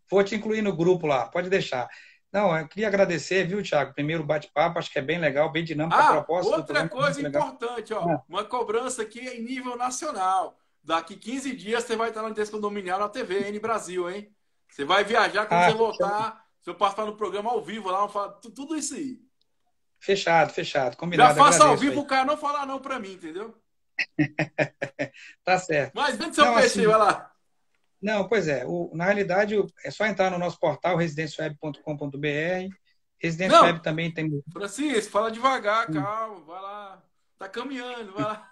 Vou te incluir no grupo lá, pode deixar. Não, eu queria agradecer, viu, Thiago? Primeiro bate-papo, acho que é bem legal, bem dinâmico, a Ah, proposta do outra programa é coisa muito legal. importante, ó. Ah, Uma cobrança aqui em nível nacional. Daqui 15 dias você vai estar no Interesse Condominial na TVN Brasil, hein? Você vai viajar quando você fechado, voltar. Se eu participar no programa ao vivo lá, eu falo tudo isso aí. fechado, fechado, Já combinado, faço ao agradeço vivo aí. o cara não falar não pra mim, entendeu? Tá certo. Mas vende seu Não, peixe aí, vai assim, lá. não, pois é, na realidade é só entrar no nosso portal residenciaweb.com.br. Residência Web Não, também tem. Francisco, fala devagar, calma, vai lá. Tá caminhando, vai lá.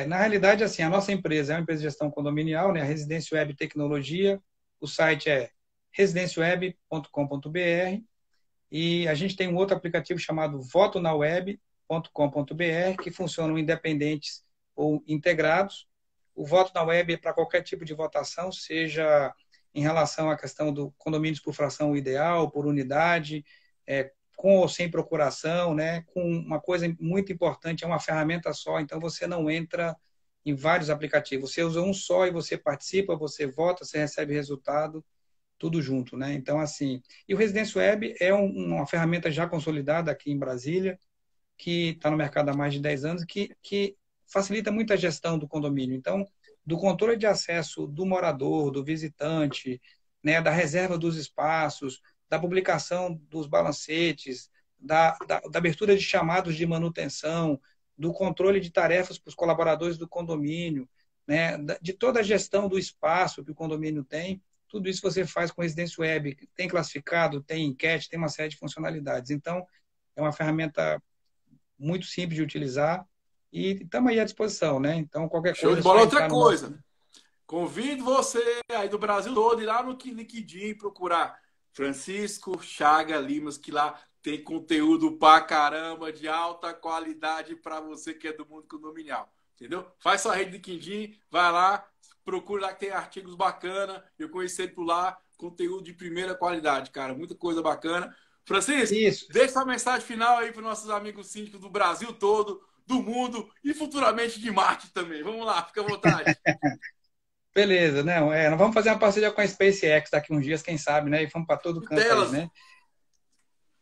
Na realidade, assim, a nossa empresa é uma empresa de gestão condominial, né? A Residência Web Tecnologia. O site é residenciaweb.com.br e a gente tem um outro aplicativo chamado votonaweb.com.br que funcionam independentes ou integrados. O voto na web é para qualquer tipo de votação, seja em relação à questão do condomínios por fração ideal, por unidade, com ou sem procuração, né? Com uma coisa muito importante, é uma ferramenta só, então você não entra em vários aplicativos. Você usa um só e você participa, você vota, você recebe resultado, tudo junto, né? Então, assim, e o Residência Web é uma ferramenta já consolidada aqui em Brasília, que está no mercado há mais de 10 anos, que facilita muito a gestão do condomínio. Então, do controle de acesso do morador, do visitante, né, da reserva dos espaços, da publicação dos balancetes, da abertura de chamados de manutenção, do controle de tarefas para os colaboradores do condomínio, né, de toda a gestão do espaço que o condomínio tem, tudo isso você faz com o Residência Web. Tem classificado, tem enquete, tem uma série de funcionalidades. Então, é uma ferramenta muito simples de utilizar e estamos aí à disposição, né? Então, qualquer Show coisa de é só bola. Outra entrar no nosso. coisa. Convido você aí do Brasil todo ir lá no LinkedIn procurar Francisco Chaga Limas, que lá tem conteúdo pra caramba, de alta qualidade para você que é do mundo condominial. Entendeu? Faz sua rede de LinkedIn, vai lá, procura lá que tem artigos bacana. Eu conheci ele por lá, conteúdo de primeira qualidade, cara. Muita coisa bacana. Francisco, Isso, deixa sua mensagem final aí para nossos amigos síndicos do Brasil todo, do mundo e futuramente de Marte também. Vamos lá, fica à vontade. beleza, né? Nós vamos fazer uma parceria com a SpaceX daqui uns dias, quem sabe, né? E vamos para todo E canto aí, telas. né?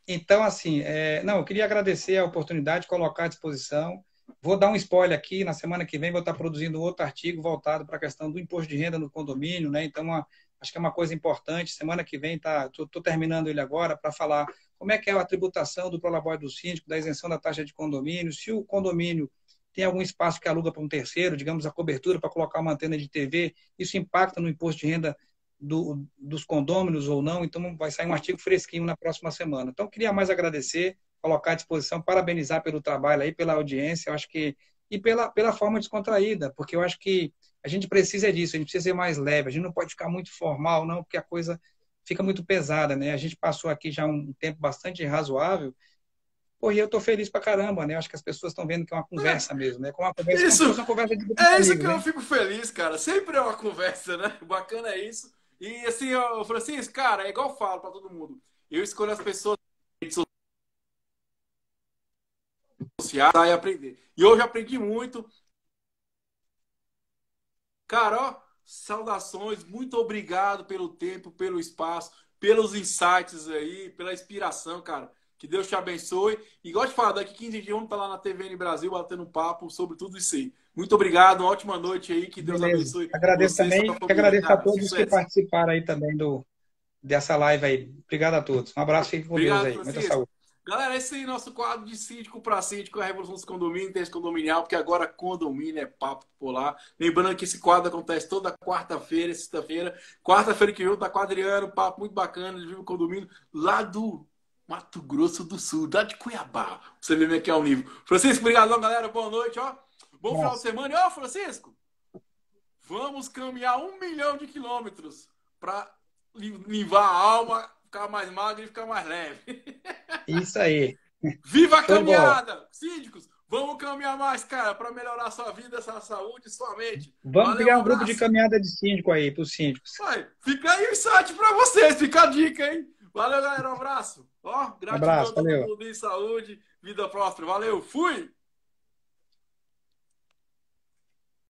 Então, assim, não, eu queria agradecer a oportunidade, colocar à disposição. Vou dar um spoiler aqui, na semana que vem vou estar produzindo outro artigo voltado para a questão do imposto de renda no condomínio, né? Então, acho que é uma coisa importante. Semana que vem estou terminando ele agora para falar como é que é a tributação do prolabore do síndico, da isenção da taxa de condomínio, se o condomínio tem algum espaço que aluga para um terceiro, digamos, a cobertura para colocar uma antena de TV, isso impacta no imposto de renda dos condôminos ou não, então vai sair um artigo fresquinho na próxima semana. Então, queria mais agradecer, colocar à disposição, parabenizar pelo trabalho aí, pela audiência, eu acho que, e pela forma descontraída, porque eu acho que a gente precisa disso, a gente precisa ser mais leve, a gente não pode ficar muito formal, não, porque a coisa fica muito pesada, né? A gente passou aqui já um tempo bastante razoável, pô, e eu tô feliz pra caramba, né? Acho que as pessoas estão vendo que é uma conversa mesmo, né? Como uma conversa, como Isso, se fosse uma conversa de grupo de é isso que amigos, eu né? fico feliz, cara. Sempre é uma conversa, né? Bacana é isso. E assim, eu Francisco, cara, é igual eu falo pra todo mundo. Eu escolho as pessoas sociais e aprender. E hoje aprendi muito. Cara, ó, saudações, muito obrigado pelo tempo, pelo espaço, pelos insights aí, pela inspiração, cara. Que Deus te abençoe. E gosto de falar, daqui 15 dias vamos estar lá na TVN Brasil batendo um papo sobre tudo isso aí. Muito obrigado, uma ótima noite aí, que Deus Beleza. abençoe Agradeço você e também sua e família, agradeço a cara. todos que Sucesso. participaram aí também dessa live aí. Obrigado a todos. Um abraço, fique com Deus Obrigado, aí. Muita Francisco. saúde. Galera, esse aí é nosso quadro de síndico para síndico, a Revolução dos Condomínios, tem esse condominial, porque agora condomínio é papo popular. Lembrando que esse quadro acontece toda quarta-feira, sexta-feira. Quarta-feira que vem tá com o Adriano, papo muito bacana, ele vive o condomínio lá do Mato Grosso do Sul, lá de Cuiabá. Pra você ver como é que é o nível. Francisco, obrigadão, galera. Boa noite, ó. Bom final de Nossa. semana. E, ó, Francisco, vamos caminhar 1 milhão de quilômetros para limpar a alma, ficar mais magro e ficar mais leve. Isso aí. Viva a Show de bola. caminhada! Síndicos, vamos caminhar mais, cara, para melhorar sua vida, sua saúde, sua mente. Vamos Valeu, um criar um grupo de abraço. caminhada de síndico aí, para os síndicos. Vai, fica aí o insight para vocês, fica a dica, hein? Valeu, galera, um abraço. Ó, gratidão Abraço, a todo valeu. mundo, saúde, vida próspera. Valeu, fui!